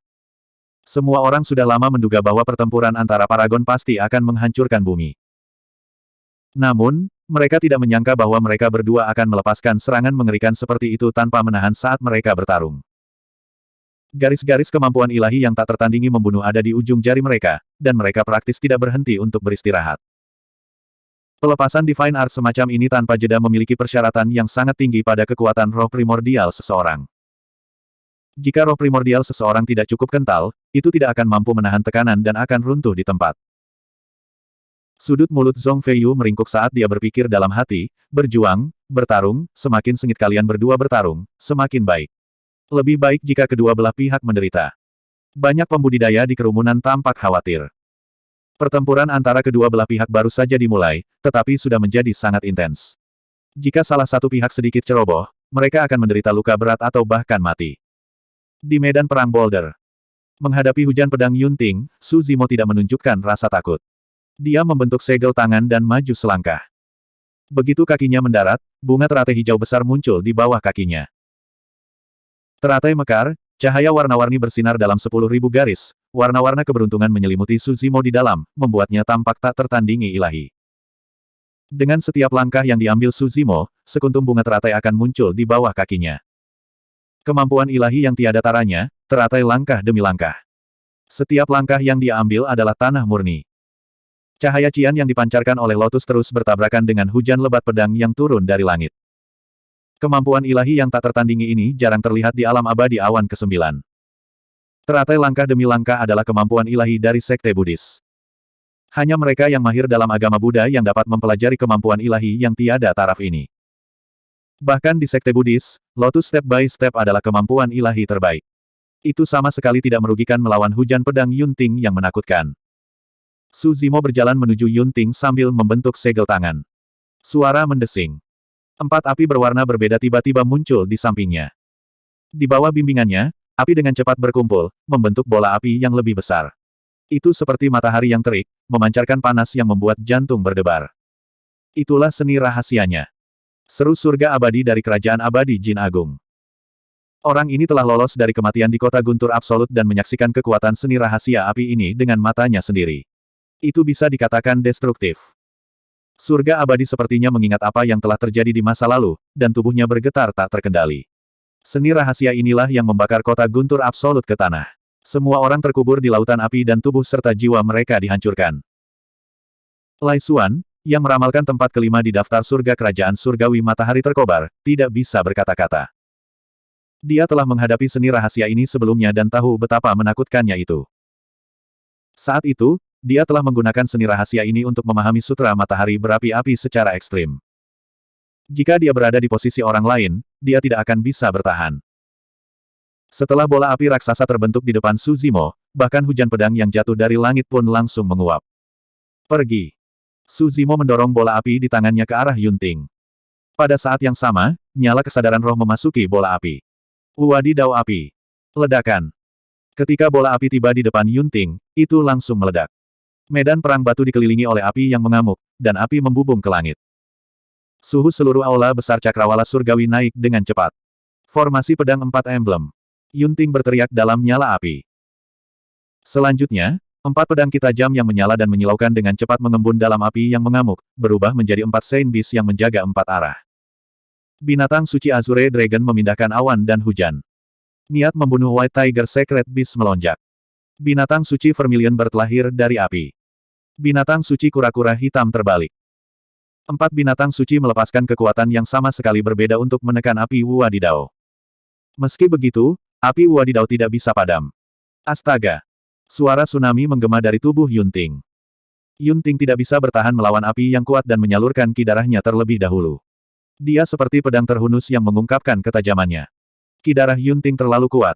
Speaker 1: Semua orang sudah lama menduga bahwa pertempuran antara paragon pasti akan menghancurkan bumi. Namun, mereka tidak menyangka bahwa mereka berdua akan melepaskan serangan mengerikan seperti itu tanpa menahan saat mereka bertarung. Garis-garis kemampuan ilahi yang tak tertandingi membunuh ada di ujung jari mereka, dan mereka praktis tidak berhenti untuk beristirahat. Pelepasan Divine Art semacam ini tanpa jeda memiliki persyaratan yang sangat tinggi pada kekuatan roh primordial seseorang. Jika roh primordial seseorang tidak cukup kental, itu tidak akan mampu menahan tekanan dan akan runtuh di tempat. Sudut mulut Zhong Feiyu meringkuk saat dia berpikir dalam hati, berjuang, bertarung, semakin sengit kalian berdua bertarung, semakin baik. Lebih baik jika kedua belah pihak menderita. Banyak pembudidaya di kerumunan tampak khawatir. Pertempuran antara kedua belah pihak baru saja dimulai, tetapi sudah menjadi sangat intens. Jika salah satu pihak sedikit ceroboh, mereka akan menderita luka berat atau bahkan mati. Di medan perang Boulder. Menghadapi hujan pedang Yunting, Su Zimo tidak menunjukkan rasa takut. Dia membentuk segel tangan dan maju selangkah. Begitu kakinya mendarat, bunga teratai hijau besar muncul di bawah kakinya. Teratai mekar, cahaya warna-warni bersinar dalam 10.000 garis, warna-warna keberuntungan menyelimuti Su Zimo di dalam, membuatnya tampak tak tertandingi ilahi. Dengan setiap langkah yang diambil Su Zimo, sekuntum bunga teratai akan muncul di bawah kakinya. Kemampuan ilahi yang tiada taranya, teratai langkah demi langkah. Setiap langkah yang dia ambil adalah tanah murni. Cahaya cian yang dipancarkan oleh lotus terus bertabrakan dengan hujan lebat pedang yang turun dari langit. Kemampuan ilahi yang tak tertandingi ini jarang terlihat di alam abadi awan ke-9. Teratai langkah demi langkah adalah kemampuan ilahi dari Sekte Buddhis. Hanya mereka yang mahir dalam agama Buddha yang dapat mempelajari kemampuan ilahi yang tiada taraf ini. Bahkan di Sekte Buddhis, lotus step by step adalah kemampuan ilahi terbaik. Itu sama sekali tidak merugikan melawan hujan pedang Yunting yang menakutkan. Su Zimo berjalan menuju Yunting sambil membentuk segel tangan. Suara mendesing. 4 api berwarna berbeda tiba-tiba muncul di sampingnya. Di bawah bimbingannya, api dengan cepat berkumpul, membentuk bola api yang lebih besar. Itu seperti matahari yang terik, memancarkan panas yang membuat jantung berdebar. Itulah seni rahasianya. Seru surga abadi dari kerajaan abadi Jin Agung. Orang ini telah lolos dari kematian di kota Guntur Absolut dan menyaksikan kekuatan seni rahasia api ini dengan matanya sendiri. Itu bisa dikatakan destruktif. Surga abadi sepertinya mengingat apa yang telah terjadi di masa lalu, dan tubuhnya bergetar tak terkendali. Seni rahasia inilah yang membakar kota Guntur Absolut ke tanah. Semua orang terkubur di lautan api dan tubuh serta jiwa mereka dihancurkan. Lai Xuan, yang meramalkan tempat kelima di daftar surga kerajaan surgawi matahari terkobar, tidak bisa berkata-kata. Dia telah menghadapi seni rahasia ini sebelumnya dan tahu betapa menakutkannya itu. Saat itu, dia telah menggunakan seni rahasia ini untuk memahami sutra matahari berapi-api secara ekstrim. Jika dia berada di posisi orang lain, dia tidak akan bisa bertahan. Setelah bola api raksasa terbentuk di depan Su Zimo, bahkan hujan pedang yang jatuh dari langit pun langsung menguap. Pergi. Su Zimo mendorong bola api di tangannya ke arah Yunting. Pada saat yang sama, nyala kesadaran roh memasuki bola api. Wadidaw api. Ledakan. Ketika bola api tiba di depan Yunting, itu langsung meledak. Medan perang batu dikelilingi oleh api yang mengamuk, dan api membubung ke langit. Suhu seluruh aula besar cakrawala surgawi naik dengan cepat. Formasi pedang 4 emblem. Yunting berteriak dalam nyala api. Selanjutnya, 4 pedang tajam yang menyala dan menyilaukan dengan cepat mengembun dalam api yang mengamuk, berubah menjadi 4 Saint Beast yang menjaga 4 arah. Binatang suci Azure Dragon memindahkan awan dan hujan. Niat membunuh White Tiger Sacred Beast melonjak. Binatang suci Vermilion Bird lahir dari api. Binatang suci kura-kura hitam terbalik. 4 binatang suci melepaskan kekuatan yang sama sekali berbeda untuk menekan api Wadidao. Meski begitu, api Wadidao tidak bisa padam. Astaga! Suara tsunami menggema dari tubuh Yunting. Yunting tidak bisa bertahan melawan api yang kuat dan menyalurkan ki darahnya terlebih dahulu. Dia seperti pedang terhunus yang mengungkapkan ketajamannya. Ki darah Yunting terlalu kuat.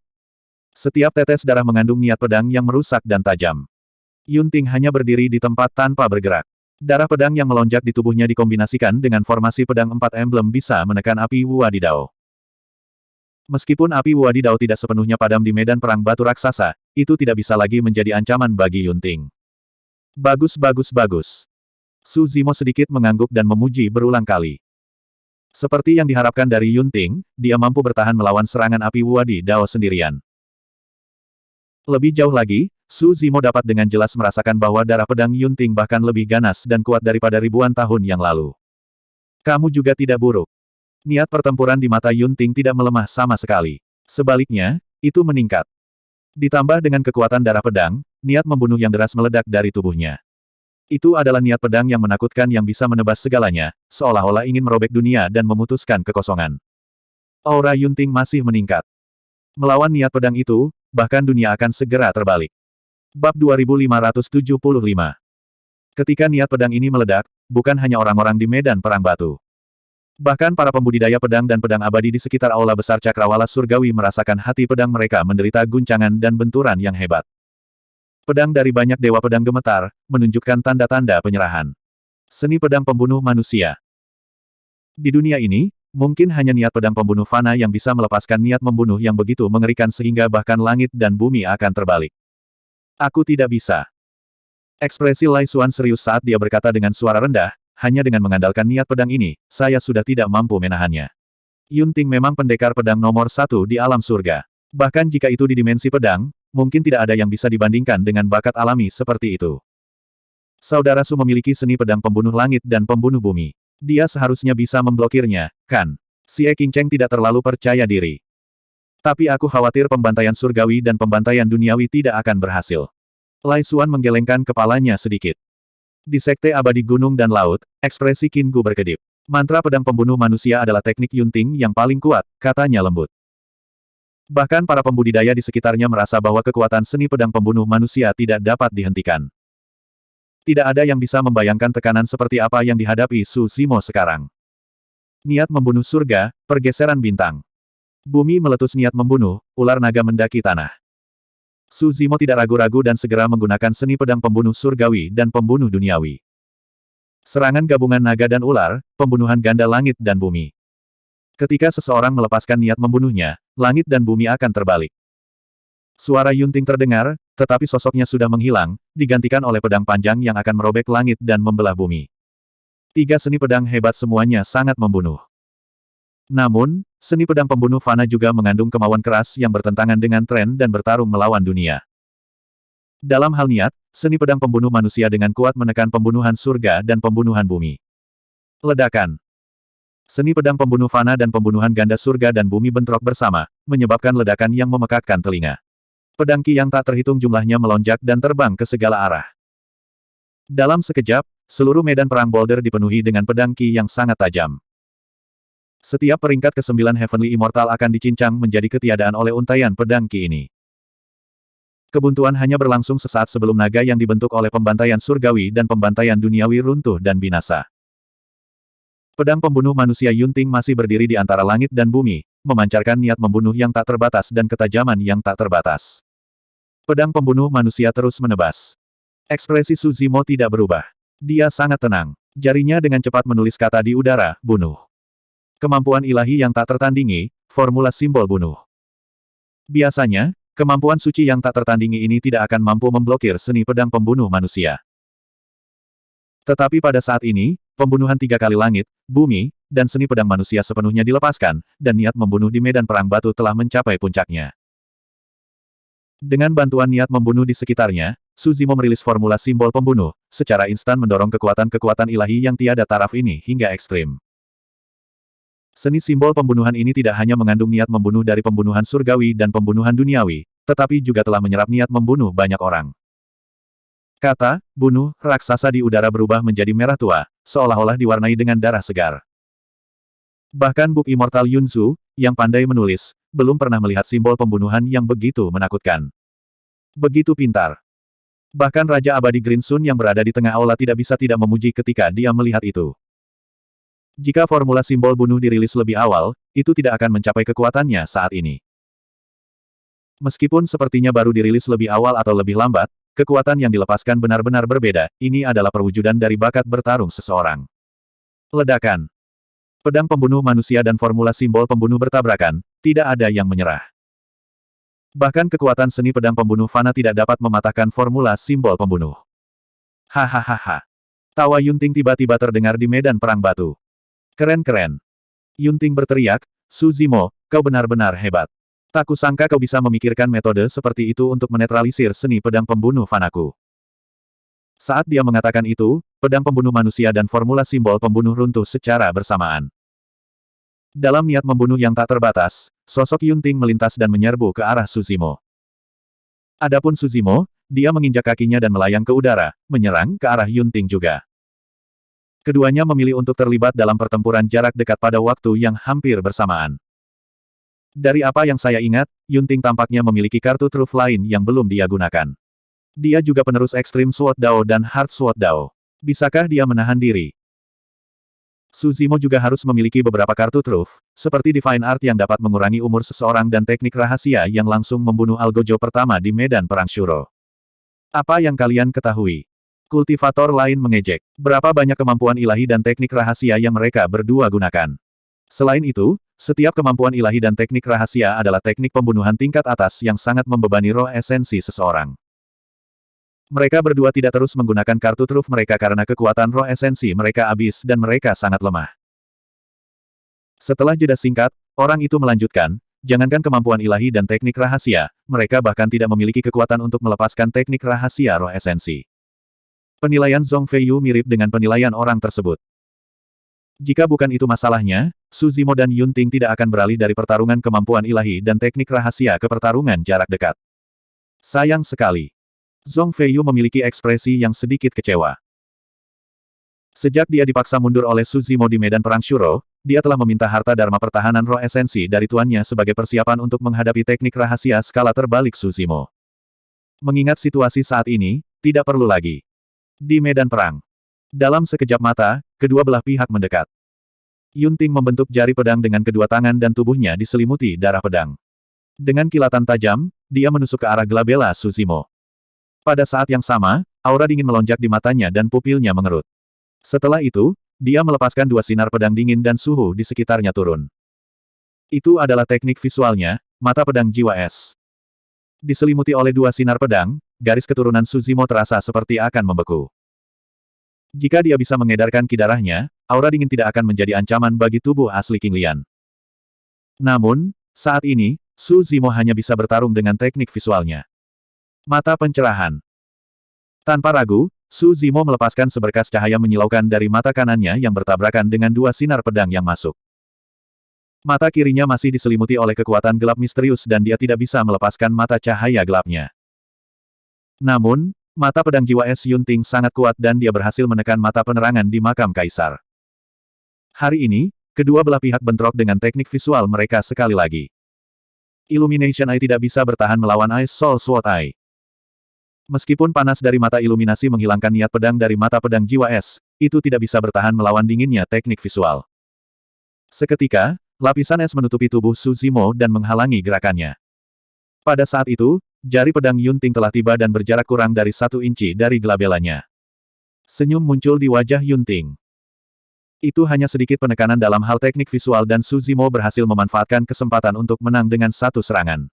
Speaker 1: Setiap tetes darah mengandung niat pedang yang merusak dan tajam. Yunting hanya berdiri di tempat tanpa bergerak. Darah pedang yang melonjak di tubuhnya dikombinasikan dengan formasi pedang 4 emblem bisa menekan api Wadidao. Meskipun api Wadidao tidak sepenuhnya padam di medan perang batu raksasa, itu tidak bisa lagi menjadi ancaman bagi Yunting. Bagus bagus bagus. Su Zimo sedikit mengangguk dan memuji berulang kali. Seperti yang diharapkan dari Yunting, dia mampu bertahan melawan serangan api Wadidao sendirian. Lebih jauh lagi, Su Zimo dapat dengan jelas merasakan bahwa darah pedang Yunting bahkan lebih ganas dan kuat daripada ribuan tahun yang lalu. Kamu juga tidak buruk. Niat pertempuran di mata Yunting tidak melemah sama sekali. Sebaliknya, itu meningkat. Ditambah dengan kekuatan darah pedang, niat membunuh yang deras meledak dari tubuhnya. Itu adalah niat pedang yang menakutkan yang bisa menebas segalanya, seolah-olah ingin merobek dunia dan memutuskan kekosongan. Aura Yunting masih meningkat. Melawan niat pedang itu, bahkan dunia akan segera terbalik. Bab 2575. Ketika niat pedang ini meledak, bukan hanya orang-orang di medan perang batu. Bahkan para pembudidaya pedang dan pedang abadi di sekitar aula besar cakrawala surgawi merasakan hati pedang mereka menderita guncangan dan benturan yang hebat. Pedang dari banyak dewa pedang gemetar, menunjukkan tanda-tanda penyerahan. Seni pedang pembunuh manusia. Di dunia ini, mungkin hanya niat pedang pembunuh fana yang bisa melepaskan niat membunuh yang begitu mengerikan sehingga bahkan langit dan bumi akan terbalik. Aku tidak bisa. Ekspresi Lai Xuan serius saat dia berkata dengan suara rendah, hanya dengan mengandalkan niat pedang ini, saya sudah tidak mampu menahannya. Yunting memang pendekar pedang nomor 1 di alam surga. Bahkan jika itu di dimensi pedang, mungkin tidak ada yang bisa dibandingkan dengan bakat alami seperti itu. Saudara Su memiliki seni pedang pembunuh langit dan pembunuh bumi. Dia seharusnya bisa memblokirnya, kan? Xie Qingcheng tidak terlalu percaya diri. Tapi aku khawatir pembantaian surgawi dan pembantaian duniawi tidak akan berhasil. Lai Xuan menggelengkan kepalanya sedikit. Di Sekte Abadi Gunung dan Laut, ekspresi Qin Gu berkedip. Mantra pedang pembunuh manusia adalah teknik Yunting yang paling kuat, katanya lembut. Bahkan para pembudidaya di sekitarnya merasa bahwa kekuatan seni pedang pembunuh manusia tidak dapat dihentikan. Tidak ada yang bisa membayangkan tekanan seperti apa yang dihadapi Su Zimo sekarang. Niat membunuh surga, pergeseran bintang. Bumi meletus niat membunuh, ular naga mendaki tanah. Su Zimo tidak ragu-ragu dan segera menggunakan seni pedang pembunuh surgawi dan pembunuh duniawi. Serangan gabungan naga dan ular, pembunuhan ganda langit dan bumi. Ketika seseorang melepaskan niat membunuhnya, langit dan bumi akan terbalik. Suara Yunting terdengar, tetapi sosoknya sudah menghilang, digantikan oleh pedang panjang yang akan merobek langit dan membelah bumi. 3 seni pedang hebat semuanya sangat membunuh. Namun, seni pedang pembunuh fana juga mengandung kemauan keras yang bertentangan dengan tren dan bertarung melawan dunia. Dalam hal niat, seni pedang pembunuh manusia dengan kuat menekan pembunuhan surga dan pembunuhan bumi. Ledakan. Seni pedang pembunuh fana dan pembunuhan ganda surga dan bumi bentrok bersama, menyebabkan ledakan yang memekakkan telinga. Pedang ki yang tak terhitung jumlahnya melonjak dan terbang ke segala arah. Dalam sekejap, seluruh medan perang boulder dipenuhi dengan pedang ki yang sangat tajam. Setiap peringkat ke-9 Heavenly Immortal akan dicincang menjadi ketiadaan oleh untaian pedang ki ini. Kebuntuan hanya berlangsung sesaat sebelum naga yang dibentuk oleh pembantaian surgawi dan pembantaian duniawi runtuh dan binasa. Pedang pembunuh manusia Yunting masih berdiri di antara langit dan bumi, memancarkan niat membunuh yang tak terbatas dan ketajaman yang tak terbatas. Pedang pembunuh manusia terus menebas. Ekspresi Su Zimo tidak berubah. Dia sangat tenang. Jarinya dengan cepat menulis kata di udara, bunuh. Kemampuan ilahi yang tak tertandingi, formula simbol bunuh. Biasanya, kemampuan suci yang tak tertandingi ini tidak akan mampu memblokir seni pedang pembunuh manusia. Tetapi pada saat ini, pembunuhan 3 kali langit, bumi, dan seni pedang manusia sepenuhnya dilepaskan, dan niat membunuh di medan perang batu telah mencapai puncaknya. Dengan bantuan niat membunuh di sekitarnya, Su Zimo merilis formula simbol pembunuh, secara instan mendorong kekuatan-kekuatan ilahi yang tiada taraf ini hingga ekstrim. Seni simbol pembunuhan ini tidak hanya mengandung niat membunuh dari pembunuhan surgawi dan pembunuhan duniawi, tetapi juga telah menyerap niat membunuh banyak orang. Kata, bunuh, raksasa di udara berubah menjadi merah tua, seolah-olah diwarnai dengan darah segar. Bahkan Buk Immortal Yunzu, yang pandai menulis, belum pernah melihat simbol pembunuhan yang begitu menakutkan. Begitu pintar. Bahkan Raja Abadi Green Sun yang berada di tengah aula tidak bisa tidak memuji ketika dia melihat itu. Jika formula simbol bunuh dirilis lebih awal, itu tidak akan mencapai kekuatannya saat ini. Meskipun sepertinya baru dirilis lebih awal atau lebih lambat, kekuatan yang dilepaskan benar-benar berbeda, ini adalah perwujudan dari bakat bertarung seseorang. Ledakan. Pedang pembunuh manusia dan formula simbol pembunuh bertabrakan, tidak ada yang menyerah. Bahkan kekuatan seni pedang pembunuh fana tidak dapat mematahkan formula simbol pembunuh. Hahaha. Tawa Yunting tiba-tiba terdengar di medan perang batu. Keren-keren. Yunting berteriak, Su Zimo, kau benar-benar hebat. Tak kusangka kau bisa memikirkan metode seperti itu untuk menetralisir seni pedang pembunuh fanaku. Saat dia mengatakan itu, pedang pembunuh manusia dan formula simbol pembunuh runtuh secara bersamaan. Dalam niat membunuh yang tak terbatas, sosok Yunting melintas dan menyerbu ke arah Su Zimo. Adapun Su Zimo, dia menginjak kakinya dan melayang ke udara, menyerang ke arah Yunting juga. Keduanya memilih untuk terlibat dalam pertempuran jarak dekat pada waktu yang hampir bersamaan. Dari apa yang saya ingat, Yunting tampaknya memiliki kartu truf lain yang belum dia gunakan. Dia juga penerus Extreme Sword Dao dan Hard Sword Dao. Bisakah dia menahan diri? Su Zimo juga harus memiliki beberapa kartu truf, seperti Divine Art yang dapat mengurangi umur seseorang dan teknik rahasia yang langsung membunuh Algojo pertama di medan perang Shuro. Apa yang kalian ketahui? Kultivator lain mengejek. Berapa banyak kemampuan ilahi dan teknik rahasia yang mereka berdua gunakan. Selain itu, setiap kemampuan ilahi dan teknik rahasia adalah teknik pembunuhan tingkat atas yang sangat membebani roh esensi seseorang. Mereka berdua tidak terus menggunakan kartu truf mereka karena kekuatan roh esensi mereka habis dan mereka sangat lemah. Setelah jeda singkat, orang itu melanjutkan, jangankan kemampuan ilahi dan teknik rahasia, mereka bahkan tidak memiliki kekuatan untuk melepaskan teknik rahasia roh esensi. Penilaian Zhong Feiyu mirip dengan penilaian orang tersebut. Jika bukan itu masalahnya, Su Zimo dan Yunting tidak akan beralih dari pertarungan kemampuan ilahi dan teknik rahasia ke pertarungan jarak dekat. Sayang sekali. Zhong Feiyu memiliki ekspresi yang sedikit kecewa. Sejak dia dipaksa mundur oleh Su Zimo di medan perang Shuro, dia telah meminta harta Dharma pertahanan roh esensi dari tuannya sebagai persiapan untuk menghadapi teknik rahasia skala terbalik Su Zimo. Mengingat situasi saat ini, tidak perlu lagi. Di medan perang. Dalam sekejap mata, kedua belah pihak mendekat. Yunting membentuk jari pedang dengan kedua tangan dan tubuhnya diselimuti darah pedang. Dengan kilatan tajam, dia menusuk ke arah Glabella Su Zimo. Pada saat yang sama, aura dingin melonjak di matanya dan pupilnya mengerut. Setelah itu, dia melepaskan dua sinar pedang dingin dan suhu di sekitarnya turun. Itu adalah teknik visualnya, mata pedang jiwa es. Diselimuti oleh dua sinar pedang, garis keturunan Su Zimo terasa seperti akan membeku. Jika dia bisa mengedarkan ki darahnya, aura dingin tidak akan menjadi ancaman bagi tubuh asli King Lian. Namun, saat ini, Su Zimo hanya bisa bertarung dengan teknik visualnya. Mata pencerahan. Tanpa ragu, Su Zimo melepaskan seberkas cahaya menyilaukan dari mata kanannya yang bertabrakan dengan dua sinar pedang yang masuk. Mata kirinya masih diselimuti oleh kekuatan gelap misterius dan dia tidak bisa melepaskan mata cahaya gelapnya. Namun, mata pedang jiwa es Yunting sangat kuat dan dia berhasil menekan mata penerangan di makam kaisar. Hari ini, kedua belah pihak bentrok dengan teknik visual mereka sekali lagi. Illumination Eye tidak bisa bertahan melawan Ice Soul Sword Eye. Meskipun panas dari mata iluminasi menghilangkan niat pedang dari mata pedang jiwa es, itu tidak bisa bertahan melawan dinginnya teknik visual. Seketika, lapisan es menutupi tubuh Su Zimo dan menghalangi gerakannya. Pada saat itu, jari pedang Yunting telah tiba dan berjarak kurang dari 1 inci dari Glabellanya. Senyum muncul di wajah Yunting. Itu hanya sedikit penekanan dalam hal teknik visual dan Su Zimo berhasil memanfaatkan kesempatan untuk menang dengan satu serangan.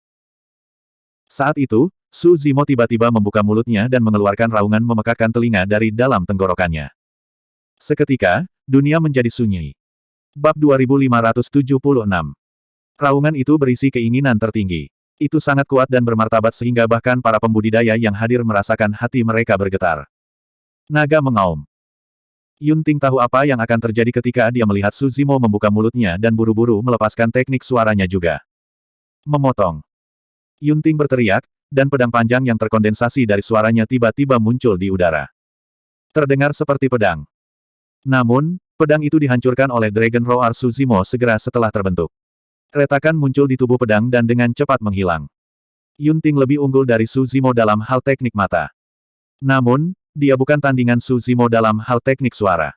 Speaker 1: Saat itu, Su Zimo tiba-tiba membuka mulutnya dan mengeluarkan raungan memekakkan telinga dari dalam tenggorokannya. Seketika, dunia menjadi sunyi. Bab 2576. Raungan itu berisi keinginan tertinggi. Itu sangat kuat dan bermartabat sehingga bahkan para pembudidaya yang hadir merasakan hati mereka bergetar. Naga mengaum. Yunting tahu apa yang akan terjadi ketika dia melihat Su Zimo membuka mulutnya dan buru-buru melepaskan teknik suaranya juga. Memotong. Yunting berteriak, dan pedang panjang yang terkondensasi dari suaranya tiba-tiba muncul di udara. Terdengar seperti pedang. Namun, pedang itu dihancurkan oleh Dragon Roar Su Zimo segera setelah terbentuk. Retakan muncul di tubuh pedang dan dengan cepat menghilang. Yunting lebih unggul dari Su Zimo dalam hal teknik mata. Namun, dia bukan tandingan Su Zimo dalam hal teknik suara.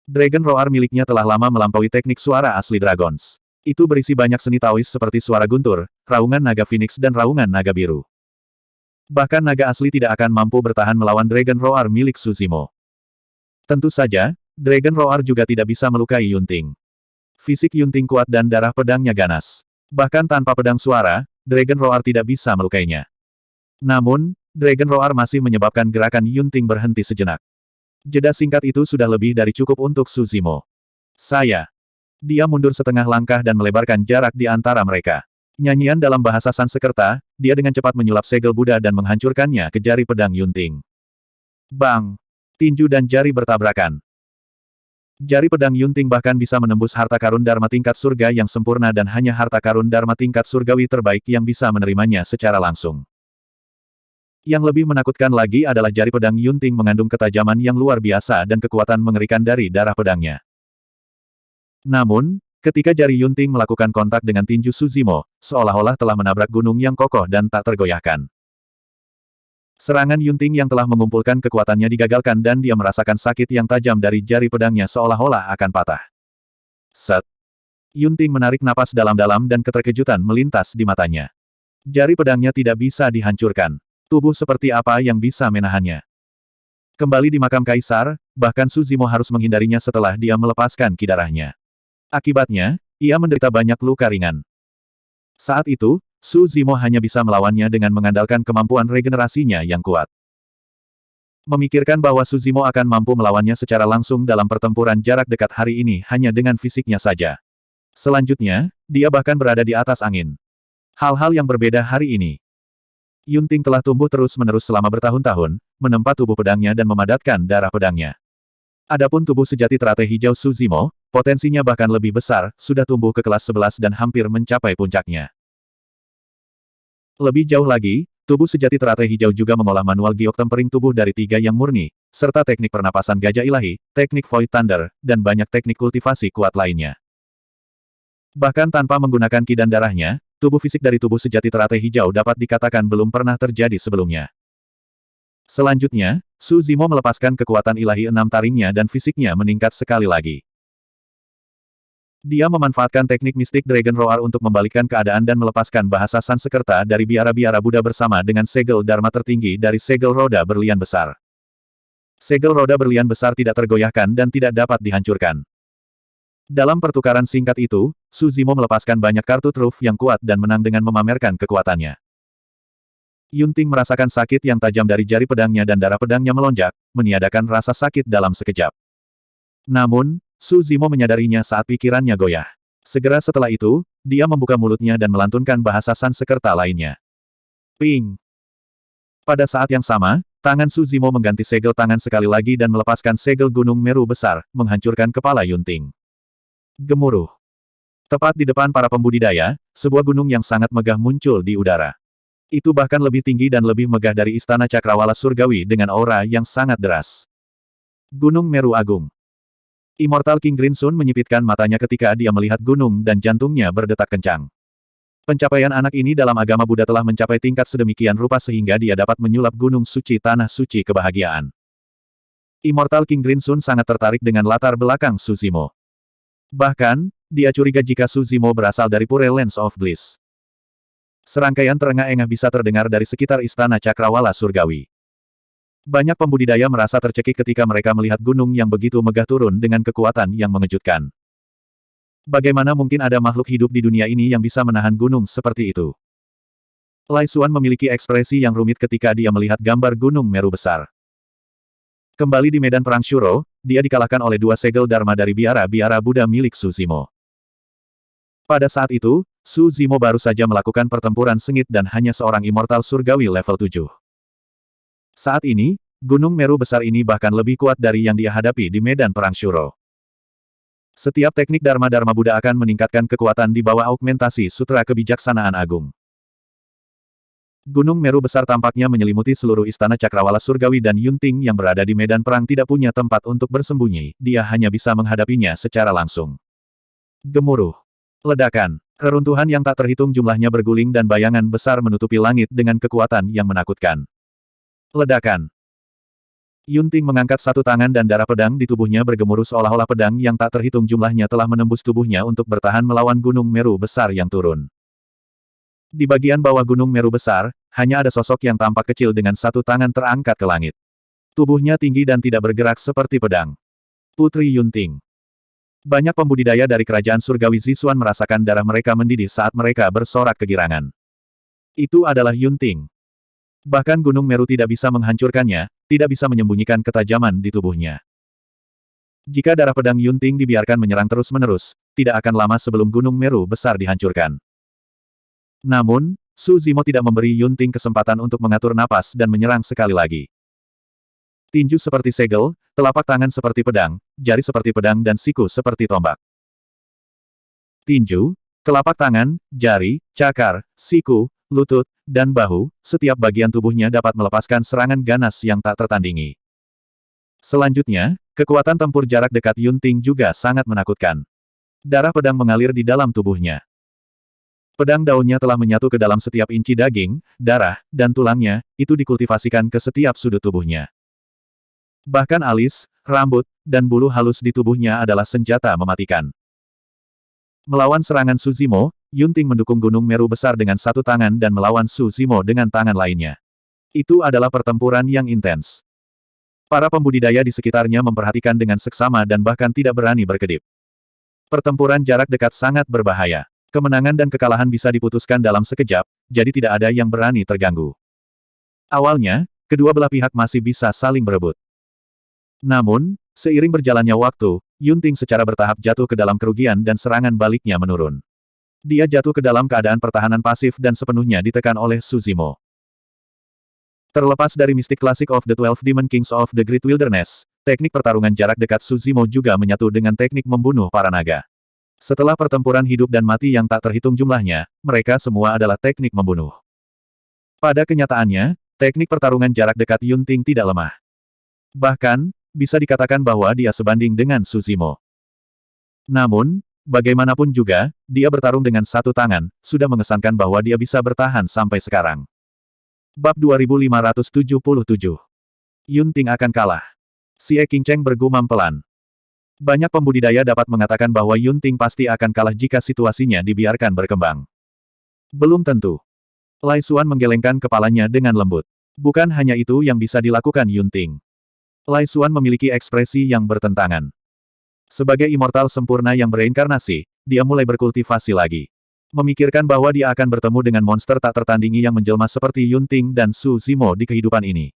Speaker 1: Dragon Roar miliknya telah lama melampaui teknik suara asli Dragons. Itu berisi banyak seni Taois seperti suara guntur, raungan naga Phoenix dan raungan naga biru. Bahkan naga asli tidak akan mampu bertahan melawan Dragon Roar milik Su Zimo. Tentu saja, Dragon Roar juga tidak bisa melukai Yunting. Fisik Yunting kuat dan darah pedangnya ganas. Bahkan tanpa pedang suara, Dragon Roar tidak bisa melukainya. Namun, Dragon Roar masih menyebabkan gerakan Yunting berhenti sejenak. Jeda singkat itu sudah lebih dari cukup untuk Su Zimo. Dia mundur setengah langkah dan melebarkan jarak di antara mereka. Nyanyian dalam bahasa Sanskerta, dia dengan cepat menyulap segel Buddha dan menghancurkannya ke jari pedang Yunting. Bang! Tinju dan jari bertabrakan. Jari pedang Yunting bahkan bisa menembus harta karun Dharma tingkat surga yang sempurna dan hanya harta karun Dharma tingkat surgawi terbaik yang bisa menerimanya secara langsung. Yang lebih menakutkan lagi adalah jari pedang Yunting mengandung ketajaman yang luar biasa dan kekuatan mengerikan dari darah pedangnya. Namun, ketika jari Yunting melakukan kontak dengan tinju Su Zimo, seolah-olah telah menabrak gunung yang kokoh dan tak tergoyahkan. Serangan Yunting yang telah mengumpulkan kekuatannya digagalkan dan dia merasakan sakit yang tajam dari jari pedangnya seolah-olah akan patah. Set. Yunting menarik napas dalam-dalam dan keterkejutan melintas di matanya. Jari pedangnya tidak bisa dihancurkan. Tubuh seperti apa yang bisa menahannya? Kembali di makam kaisar, bahkan Su Zimo harus menghindarinya setelah dia melepaskan ki darahnya. Akibatnya, ia menderita banyak luka ringan. Saat itu, Su Zimo hanya bisa melawannya dengan mengandalkan kemampuan regenerasinya yang kuat. Memikirkan bahwa Su Zimo akan mampu melawannya secara langsung dalam pertempuran jarak dekat hari ini hanya dengan fisiknya saja. Selanjutnya, dia bahkan berada di atas angin. Hal-hal yang berbeda hari ini. Yunting telah tumbuh terus-menerus selama bertahun-tahun, menempa tubuh pedangnya dan memadatkan darah pedangnya. Adapun tubuh sejati teratai hijau Su Zimo, potensinya bahkan lebih besar, sudah tumbuh ke kelas 11 dan hampir mencapai puncaknya. Lebih jauh lagi, tubuh sejati teratai hijau juga mengolah manual giok tempering tubuh dari 3 yang murni, serta teknik pernapasan gajah ilahi, teknik Void Thunder, dan banyak teknik kultivasi kuat lainnya. Bahkan tanpa menggunakan ki dan darahnya, tubuh fisik dari tubuh sejati teratai hijau dapat dikatakan belum pernah terjadi sebelumnya. Selanjutnya, Su Zimo melepaskan kekuatan ilahi 6 taringnya dan fisiknya meningkat sekali lagi. Dia memanfaatkan teknik mistik Dragon Roar untuk membalikkan keadaan dan melepaskan bahasa Sanskerta dari biara-biara Buddha bersama dengan segel Dharma tertinggi dari segel roda berlian besar. Segel roda berlian besar tidak tergoyahkan dan tidak dapat dihancurkan. Dalam pertukaran singkat itu, Su Zimo melepaskan banyak kartu truf yang kuat dan menang dengan memamerkan kekuatannya. Yunting merasakan sakit yang tajam dari jari pedangnya dan darah pedangnya melonjak, meniadakan rasa sakit dalam sekejap. Namun, Su Zimo menyadarinya saat pikirannya goyah. Segera setelah itu, dia membuka mulutnya dan melantunkan bahasa Sanskerta lainnya. Ping! Pada saat yang sama, tangan Su Zimo mengganti segel tangan sekali lagi dan melepaskan segel Gunung Meru besar, menghancurkan kepala Yunting. Gemuruh! Tepat di depan para pembudidaya, sebuah gunung yang sangat megah muncul di udara. Itu bahkan lebih tinggi dan lebih megah dari Istana Cakrawala Surgawi dengan aura yang sangat deras. Gunung Meru Agung. Immortal King Grinsun menyipitkan matanya ketika dia melihat gunung dan jantungnya berdetak kencang. Pencapaian anak ini dalam agama Buddha telah mencapai tingkat sedemikian rupa sehingga dia dapat menyulap gunung suci tanah suci kebahagiaan. Immortal King Grinsun sangat tertarik dengan latar belakang Su Zimo. Bahkan, dia curiga jika Su Zimo berasal dari Pure Lands of Bliss. Serangkaian terengah-engah bisa terdengar dari sekitar Istana Cakrawala Surgawi. Banyak pembudidaya merasa tercekik ketika mereka melihat gunung yang begitu megah turun dengan kekuatan yang mengejutkan. Bagaimana mungkin ada makhluk hidup di dunia ini yang bisa menahan gunung seperti itu? Lai Xuan memiliki ekspresi yang rumit ketika dia melihat gambar Gunung Meru besar. Kembali di medan perang Shuro, dia dikalahkan oleh dua segel Dharma dari biara-biara Buddha milik Su Zimo. Pada saat itu, Su Zimo baru saja melakukan pertempuran sengit dan hanya seorang immortal surgawi level 7. Saat ini, Gunung Meru besar ini bahkan lebih kuat dari yang dia hadapi di medan perang Shuro. Setiap teknik Dharma-Dharma Buddha akan meningkatkan kekuatan di bawah augmentasi Sutra Kebijaksanaan Agung. Gunung Meru besar tampaknya menyelimuti seluruh istana Cakrawala Surgawi dan Yunting yang berada di medan perang tidak punya tempat untuk bersembunyi, dia hanya bisa menghadapinya secara langsung. Gemuruh. Ledakan. Reruntuhan yang tak terhitung jumlahnya berguling dan bayangan besar menutupi langit dengan kekuatan yang menakutkan. Ledakan. Yunting mengangkat satu tangan dan darah pedang di tubuhnya bergemuruh seolah-olah pedang yang tak terhitung jumlahnya telah menembus tubuhnya untuk bertahan melawan Gunung Meru besar yang turun. Di bagian bawah Gunung Meru besar, hanya ada sosok yang tampak kecil dengan satu tangan terangkat ke langit. Tubuhnya tinggi dan tidak bergerak seperti pedang. Putri Yunting. Banyak pembudidaya dari kerajaan surgawi Zixuan merasakan darah mereka mendidih saat mereka bersorak kegirangan. Itu adalah Yunting. Bahkan Gunung Meru tidak bisa menghancurkannya, tidak bisa menyembunyikan ketajaman di tubuhnya. Jika darah pedang Yunting dibiarkan menyerang terus-menerus, tidak akan lama sebelum Gunung Meru besar dihancurkan. Namun, Su Zimo tidak memberi Yunting kesempatan untuk mengatur napas dan menyerang sekali lagi. Tinju seperti segel, telapak tangan seperti pedang, jari seperti pedang dan siku seperti tombak. Tinju, telapak tangan, jari, cakar, siku, lutut, dan bahu, setiap bagian tubuhnya dapat melepaskan serangan ganas yang tak tertandingi. Selanjutnya, kekuatan tempur jarak dekat Yunting juga sangat menakutkan. Darah pedang mengalir di dalam tubuhnya. Pedang daunnya telah menyatu ke dalam setiap inci daging, darah, dan tulangnya, itu dikultivasikan ke setiap sudut tubuhnya. Bahkan alis, rambut, dan bulu halus di tubuhnya adalah senjata mematikan. Melawan serangan Su Zimo, Yunting mendukung Gunung Meru besar dengan satu tangan dan melawan Su Zimo dengan tangan lainnya. Itu adalah pertempuran yang intens. Para pembudidaya di sekitarnya memperhatikan dengan seksama dan bahkan tidak berani berkedip. Pertempuran jarak dekat sangat berbahaya. Kemenangan dan kekalahan bisa diputuskan dalam sekejap, jadi tidak ada yang berani terganggu. Awalnya, kedua belah pihak masih bisa saling berebut. Namun, seiring berjalannya waktu, Yunting secara bertahap jatuh ke dalam kerugian dan serangan baliknya menurun. Dia jatuh ke dalam keadaan pertahanan pasif dan sepenuhnya ditekan oleh Su Zimo. Terlepas dari mistik klasik of the 12 Demon Kings of the Great Wilderness, teknik pertarungan jarak dekat Su Zimo juga menyatu dengan teknik membunuh para naga. Setelah pertempuran hidup dan mati yang tak terhitung jumlahnya, mereka semua adalah teknik membunuh. Pada kenyataannya, teknik pertarungan jarak dekat Yunting tidak lemah. Bahkan, bisa dikatakan bahwa dia sebanding dengan Su Zimo. Namun, bagaimanapun juga, dia bertarung dengan satu tangan, sudah mengesankan bahwa dia bisa bertahan sampai sekarang. Bab 2577. Yunting akan kalah. Xie Qingcheng bergumam pelan. Banyak pembudidaya dapat mengatakan bahwa Yunting pasti akan kalah jika situasinya dibiarkan berkembang. Belum tentu. Lai Xuan menggelengkan kepalanya dengan lembut. Bukan hanya itu yang bisa dilakukan Yunting. Lai Xuan memiliki ekspresi yang bertentangan. Sebagai immortal sempurna yang bereinkarnasi, dia mulai berkultivasi lagi. Memikirkan bahwa dia akan bertemu dengan monster tak tertandingi yang menjelma seperti Yunting dan Su Zimo di kehidupan ini.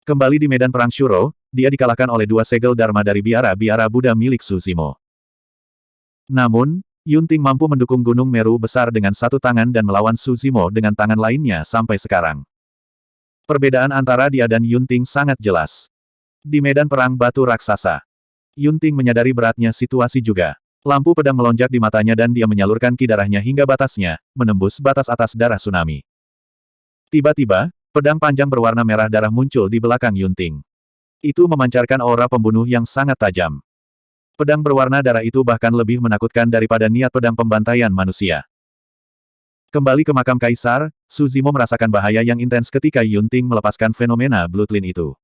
Speaker 1: Kembali di medan perang Shuro, dia dikalahkan oleh dua segel Dharma dari biara-biara Buddha milik Su Zimo. Namun, Yunting mampu mendukung Gunung Meru besar dengan satu tangan dan melawan Su Zimo dengan tangan lainnya sampai sekarang. Perbedaan antara dia dan Yunting sangat jelas. Di medan perang batu raksasa, Yunting menyadari beratnya situasi juga. Lampu pedang melonjak di matanya dan dia menyalurkan ki darahnya hingga batasnya, menembus batas atas darah tsunami. Tiba-tiba, pedang panjang berwarna merah darah muncul di belakang Yunting. Itu memancarkan aura pembunuh yang sangat tajam. Pedang berwarna darah itu bahkan lebih menakutkan daripada niat pedang pembantaian manusia. Kembali ke makam kaisar, Su Zimo merasakan bahaya yang intens ketika Yunting melepaskan fenomena Bloodline itu.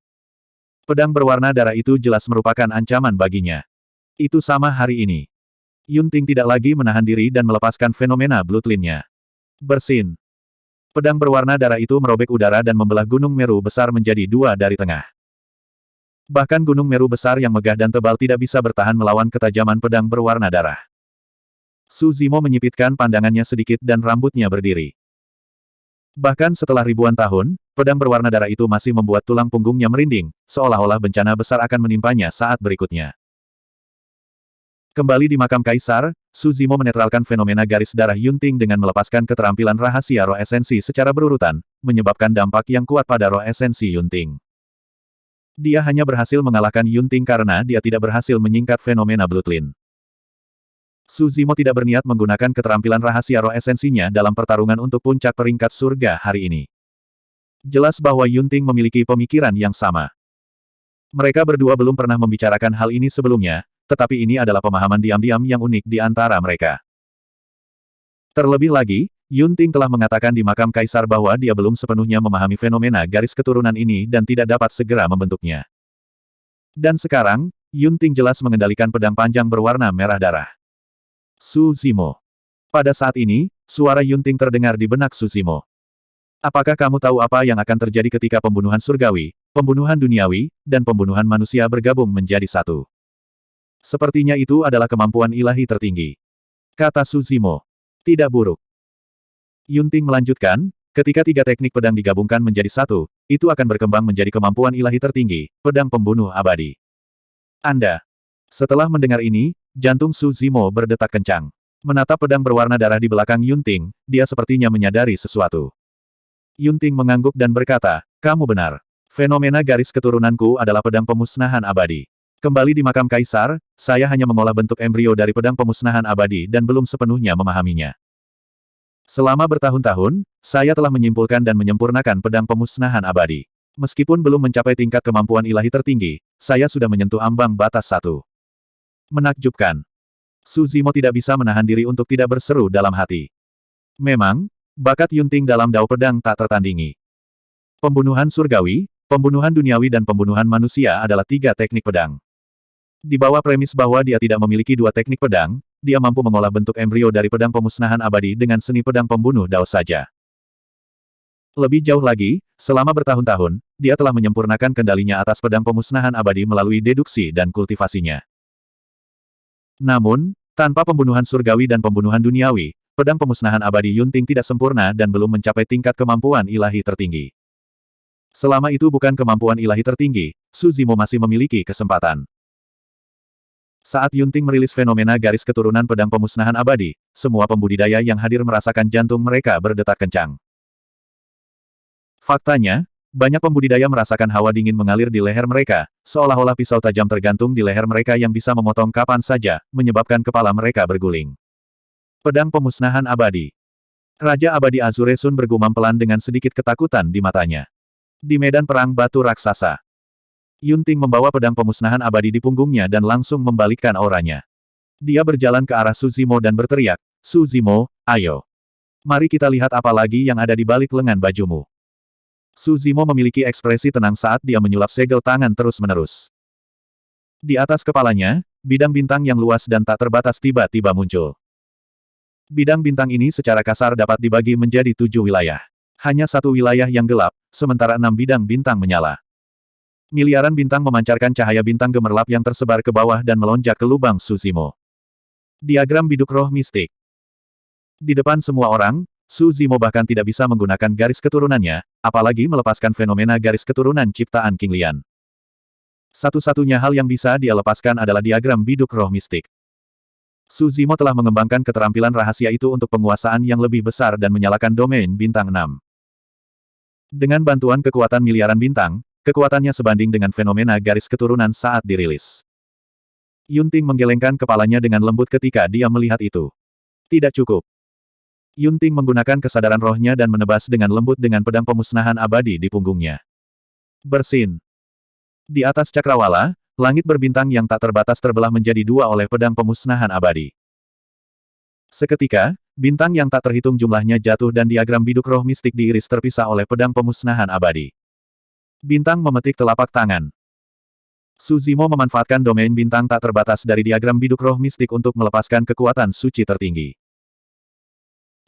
Speaker 1: Pedang berwarna darah itu jelas merupakan ancaman baginya. Itu sama hari ini. Yunting tidak lagi menahan diri dan melepaskan fenomena Bloodline-nya. Bersin. Pedang berwarna darah itu merobek udara dan membelah Gunung Meru besar menjadi dua dari tengah. Bahkan Gunung Meru besar yang megah dan tebal tidak bisa bertahan melawan ketajaman pedang berwarna darah. Su Zimo menyipitkan pandangannya sedikit dan rambutnya berdiri. Bahkan setelah ribuan tahun, pedang berwarna darah itu masih membuat tulang punggungnya merinding, seolah-olah bencana besar akan menimpanya saat berikutnya. Kembali di makam kaisar, Su Zimo menetralkan fenomena garis darah Yunting dengan melepaskan keterampilan rahasia roh esensi secara berurutan, menyebabkan dampak yang kuat pada roh esensi Yunting. Dia hanya berhasil mengalahkan Yunting karena dia tidak berhasil menyingkat fenomena Bloodline. Su Zimo tidak berniat menggunakan keterampilan rahasia roh esensinya dalam pertarungan untuk puncak peringkat surga hari ini. Jelas bahwa Yunting memiliki pemikiran yang sama. Mereka berdua belum pernah membicarakan hal ini sebelumnya, tetapi ini adalah pemahaman diam-diam yang unik di antara mereka. Terlebih lagi, Yunting telah mengatakan di makam kaisar bahwa dia belum sepenuhnya memahami fenomena garis keturunan ini dan tidak dapat segera membentuknya. Dan sekarang, Yunting jelas mengendalikan pedang panjang berwarna merah darah. Su Zimo. Pada saat ini, suara Yunting terdengar di benak Su Zimo. Apakah kamu tahu apa yang akan terjadi ketika pembunuhan surgawi, pembunuhan duniawi, dan pembunuhan manusia bergabung menjadi satu? Sepertinya itu adalah kemampuan ilahi tertinggi. Kata Su Zimo. Tidak buruk. Yunting melanjutkan, ketika tiga teknik pedang digabungkan menjadi satu, itu akan berkembang menjadi kemampuan ilahi tertinggi, pedang pembunuh abadi. Anda. Setelah mendengar ini, jantung Su Zimo berdetak kencang. Menatap pedang berwarna darah di belakang Yunting, dia sepertinya menyadari sesuatu. Yunting mengangguk dan berkata, kamu benar. Fenomena garis keturunanku adalah pedang pemusnahan abadi. Kembali di makam kaisar, saya hanya mengolah bentuk embrio dari pedang pemusnahan abadi dan belum sepenuhnya memahaminya. Selama bertahun-tahun, saya telah menyimpulkan dan menyempurnakan pedang pemusnahan abadi. Meskipun belum mencapai tingkat kemampuan ilahi tertinggi, saya sudah menyentuh ambang batas satu. Menakjubkan. Su Zimo tidak bisa menahan diri untuk tidak berseru dalam hati. Memang, bakat Yunting dalam dao pedang tak tertandingi. Pembunuhan surgawi, pembunuhan duniawi dan pembunuhan manusia adalah tiga teknik pedang. Di bawah premis bahwa dia tidak memiliki dua teknik pedang, dia mampu mengolah bentuk embrio dari pedang pemusnahan abadi dengan seni pedang pembunuh dao saja. Lebih jauh lagi, selama bertahun-tahun, dia telah menyempurnakan kendalinya atas pedang pemusnahan abadi melalui deduksi dan kultivasinya. Namun, tanpa pembunuhan surgawi dan pembunuhan duniawi, pedang pemusnahan abadi Yunting tidak sempurna dan belum mencapai tingkat kemampuan ilahi tertinggi. Selama itu bukan kemampuan ilahi tertinggi, Su Zimo masih memiliki kesempatan. Saat Yunting merilis fenomena garis keturunan pedang pemusnahan abadi, semua pembudidaya yang hadir merasakan jantung mereka berdetak kencang. Faktanya, banyak pembudidaya merasakan hawa dingin mengalir di leher mereka, seolah-olah pisau tajam tergantung di leher mereka yang bisa memotong kapan saja, menyebabkan kepala mereka berguling. Pedang pemusnahan abadi. Raja abadi Azure Sun bergumam pelan dengan sedikit ketakutan di matanya. Di medan perang batu raksasa, Yunting membawa pedang pemusnahan abadi di punggungnya dan langsung membalikkan auranya. Dia berjalan ke arah Su Zimo dan berteriak, Su Zimo, ayo. Mari kita lihat apa lagi yang ada di balik lengan bajumu. Su Zimo memiliki ekspresi tenang saat dia menyulap segel tangan terus-menerus. Di atas kepalanya, bidang bintang yang luas dan tak terbatas tiba-tiba muncul. Bidang bintang ini secara kasar dapat dibagi menjadi 7 wilayah. Hanya satu wilayah yang gelap, sementara 6 bidang bintang menyala. Miliaran bintang memancarkan cahaya bintang gemerlap yang tersebar ke bawah dan melonjak ke lubang Su Zimo. Diagram biduk roh mistik. Di depan semua orang, Su Zimo bahkan tidak bisa menggunakan garis keturunannya, apalagi melepaskan fenomena garis keturunan ciptaan King Lian. Satu-satunya hal yang bisa dia lepaskan adalah diagram biduk roh mistik. Su Zimo telah mengembangkan keterampilan rahasia itu untuk penguasaan yang lebih besar dan menyalakan domain bintang 6. Dengan bantuan kekuatan miliaran bintang, kekuatannya sebanding dengan fenomena garis keturunan saat dirilis. Yunting menggelengkan kepalanya dengan lembut ketika dia melihat itu. Tidak cukup. Yunting menggunakan kesadaran rohnya dan menebas dengan lembut dengan pedang pemusnahan abadi di punggungnya. Bersin. Di atas cakrawala, langit berbintang yang tak terbatas terbelah menjadi dua oleh pedang pemusnahan abadi. Seketika, bintang yang tak terhitung jumlahnya jatuh dan diagram biduk roh mistik diiris terpisah oleh pedang pemusnahan abadi. Bintang memetik telapak tangan. Su Zimo memanfaatkan domain bintang tak terbatas dari diagram biduk roh mistik untuk melepaskan kekuatan suci tertinggi.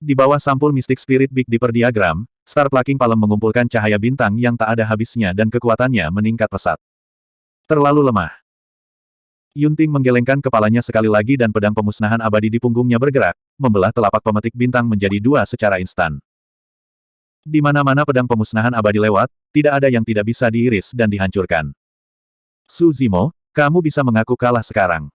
Speaker 1: Di bawah sampul mistik spirit Big Dipper diagram, Star Plucking Palm mengumpulkan cahaya bintang yang tak ada habisnya dan kekuatannya meningkat pesat. Terlalu lemah. Yunting menggelengkan kepalanya sekali lagi dan pedang pemusnahan abadi di punggungnya bergerak, membelah telapak pemetik bintang menjadi dua secara instan. Di mana-mana pedang pemusnahan abadi lewat, tidak ada yang tidak bisa diiris dan dihancurkan. Su Zimo, kamu bisa mengaku kalah sekarang.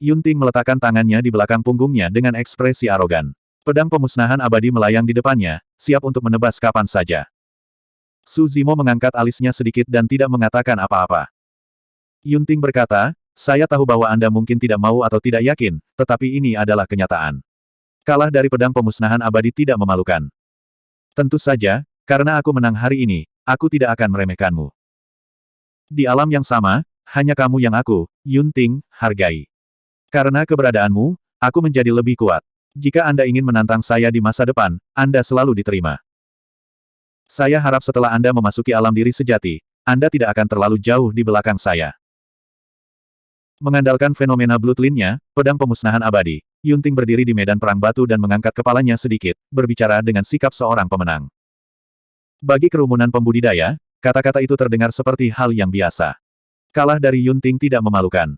Speaker 1: Yunting meletakkan tangannya di belakang punggungnya dengan ekspresi arogan. Pedang pemusnahan abadi melayang di depannya, siap untuk menebas kapan saja. Su Zimo mengangkat alisnya sedikit dan tidak mengatakan apa-apa. Yunting berkata, saya tahu bahwa Anda mungkin tidak mau atau tidak yakin, tetapi ini adalah kenyataan. Kalah dari pedang pemusnahan abadi tidak memalukan. Tentu saja, karena aku menang hari ini, aku tidak akan meremehkanmu. Di alam yang sama, hanya kamu yang aku, Yunting, hargai. Karena keberadaanmu, aku menjadi lebih kuat. Jika Anda ingin menantang saya di masa depan, Anda selalu diterima. Saya harap setelah Anda memasuki alam diri sejati, Anda tidak akan terlalu jauh di belakang saya. Mengandalkan fenomena bloodline-nya, pedang pemusnahan abadi, Yunting berdiri di medan perang batu dan mengangkat kepalanya sedikit, berbicara dengan sikap seorang pemenang. Bagi kerumunan pembudidaya, kata-kata itu terdengar seperti hal yang biasa. Kalah dari Yunting tidak memalukan.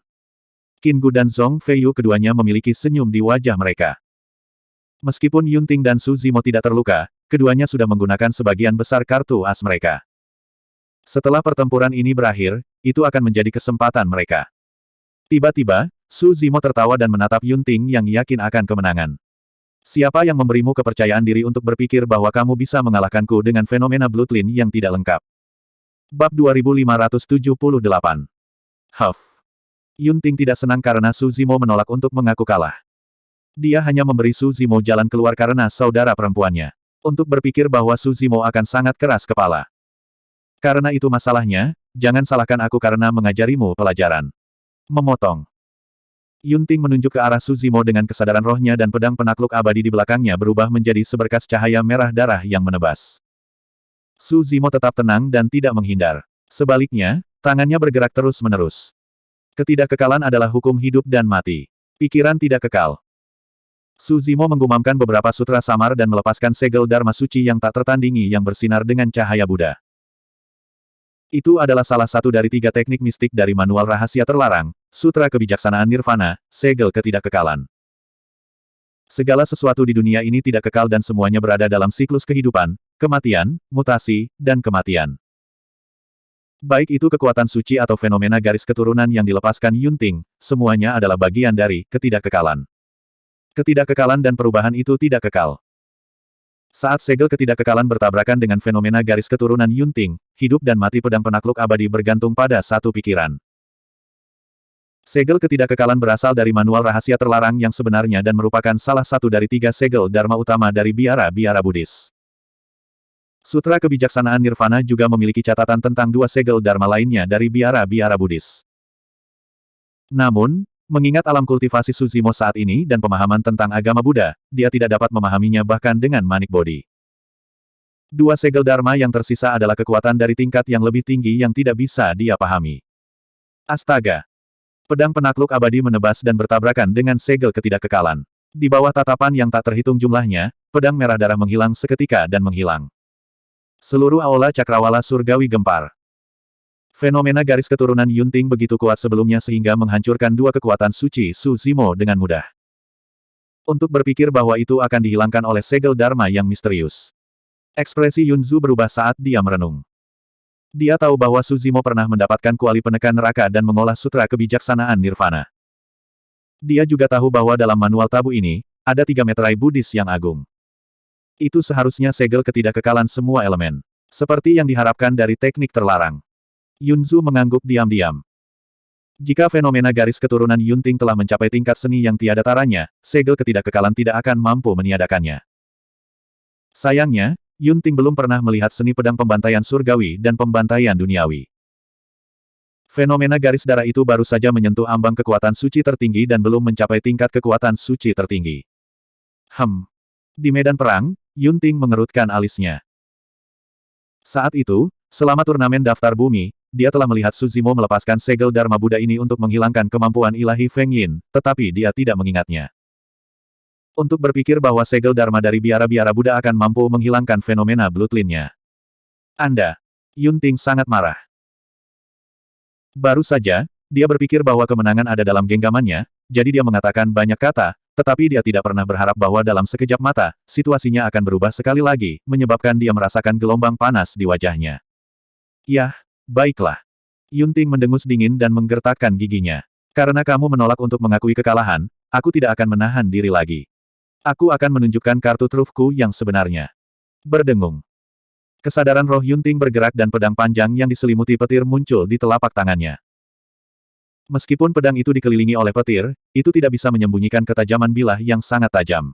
Speaker 1: Qin Gu dan Zhong Feiyu keduanya memiliki senyum di wajah mereka. Meskipun Yunting dan Su Zimo tidak terluka, keduanya sudah menggunakan sebagian besar kartu as mereka. Setelah pertempuran ini berakhir, itu akan menjadi kesempatan mereka. Tiba-tiba, Su Zimo tertawa dan menatap Yunting yang yakin akan kemenangan. Siapa yang memberimu kepercayaan diri untuk berpikir bahwa kamu bisa mengalahkanku dengan fenomena bloodline yang tidak lengkap? Bab 2578. Huff. Yunting tidak senang karena Su Zimo menolak untuk mengaku kalah. Dia hanya memberi Su Zimo jalan keluar karena saudara perempuannya. Untuk berpikir bahwa Su Zimo akan sangat keras kepala. Karena itu masalahnya, jangan salahkan aku karena mengajarimu pelajaran. Memotong. Yunting menunjuk ke arah Su Zimo dengan kesadaran rohnya dan pedang penakluk abadi di belakangnya berubah menjadi seberkas cahaya merah darah yang menebas. Su Zimo tetap tenang dan tidak menghindar. Sebaliknya, tangannya bergerak terus-menerus. Ketidakkekalan adalah hukum hidup dan mati. Pikiran tidak kekal. Su Zimo menggumamkan beberapa sutra samar dan melepaskan segel Dharma Suci yang tak tertandingi yang bersinar dengan cahaya Buddha. Itu adalah salah satu dari 3 teknik mistik dari manual rahasia terlarang, Sutra Kebijaksanaan Nirvana, Segel Ketidakkekalan. Segala sesuatu di dunia ini tidak kekal dan semuanya berada dalam siklus kehidupan, kematian, mutasi, dan kematian. Baik itu kekuatan suci atau fenomena garis keturunan yang dilepaskan Yunting, semuanya adalah bagian dari ketidakkekalan. Ketidakkekalan dan perubahan itu tidak kekal. Saat segel ketidakkekalan bertabrakan dengan fenomena garis keturunan Yunting, hidup dan mati pedang penakluk abadi bergantung pada satu pikiran. Segel ketidakkekalan berasal dari manual rahasia terlarang yang sebenarnya dan merupakan salah satu dari 3 segel Dharma utama dari biara-biara Buddhis. Sutra Kebijaksanaan Nirvana juga memiliki catatan tentang 2 segel Dharma lainnya dari biara-biara Buddhis. Namun, mengingat alam kultivasi Su Zimo saat ini dan pemahaman tentang agama Buddha, dia tidak dapat memahaminya bahkan dengan manik bodi. 2 segel Dharma yang tersisa adalah kekuatan dari tingkat yang lebih tinggi yang tidak bisa dia pahami. Astaga! Pedang penakluk abadi menebas dan bertabrakan dengan segel ketidakkekalan. Di bawah tatapan yang tak terhitung jumlahnya, pedang merah darah menghilang seketika dan menghilang. Seluruh aula cakrawala surgawi gempar. Fenomena garis keturunan Yunting begitu kuat sebelumnya sehingga menghancurkan 2 kekuatan suci Su Zimo dengan mudah. Untuk berpikir bahwa itu akan dihilangkan oleh segel Dharma yang misterius. Ekspresi Yunzu berubah saat dia merenung. Dia tahu bahwa Su Zimo pernah mendapatkan kuali penekan neraka dan mengolah sutra kebijaksanaan Nirvana. Dia juga tahu bahwa dalam manual tabu ini, ada 3 meterai Buddhis yang agung. Itu seharusnya segel ketidakkekalan semua elemen. Seperti yang diharapkan dari teknik terlarang. Yunzu mengangguk diam-diam. Jika fenomena garis keturunan Yunting telah mencapai tingkat seni yang tiada taranya, segel ketidakkekalan tidak akan mampu meniadakannya. Sayangnya, Yunting belum pernah melihat seni pedang pembantaian surgawi dan pembantaian duniawi. Fenomena garis darah itu baru saja menyentuh ambang kekuatan suci tertinggi dan belum mencapai tingkat kekuatan suci tertinggi. Di medan perang, Yunting mengerutkan alisnya. Saat itu, selama turnamen daftar bumi, dia telah melihat Su Zimo melepaskan segel Dharma Buddha ini untuk menghilangkan kemampuan ilahi Feng Yin, tetapi dia tidak mengingatnya. Untuk berpikir bahwa segel Dharma dari biara-biara Buddha akan mampu menghilangkan fenomena bloodline-nya. Anda. Yunting sangat marah. Baru saja, dia berpikir bahwa kemenangan ada dalam genggamannya, jadi dia mengatakan banyak kata, Tetapi dia tidak pernah berharap bahwa dalam sekejap mata, situasinya akan berubah sekali lagi, menyebabkan dia merasakan gelombang panas di wajahnya. Yah, baiklah. Yunting mendengus dingin dan menggertakkan giginya. Karena kamu menolak untuk mengakui kekalahan, aku tidak akan menahan diri lagi. Aku akan menunjukkan kartu trufku yang sebenarnya. Berdengung. Kesadaran roh Yunting bergerak dan pedang panjang yang diselimuti petir muncul di telapak tangannya. Meskipun pedang itu dikelilingi oleh petir, itu tidak bisa menyembunyikan ketajaman bilah yang sangat tajam.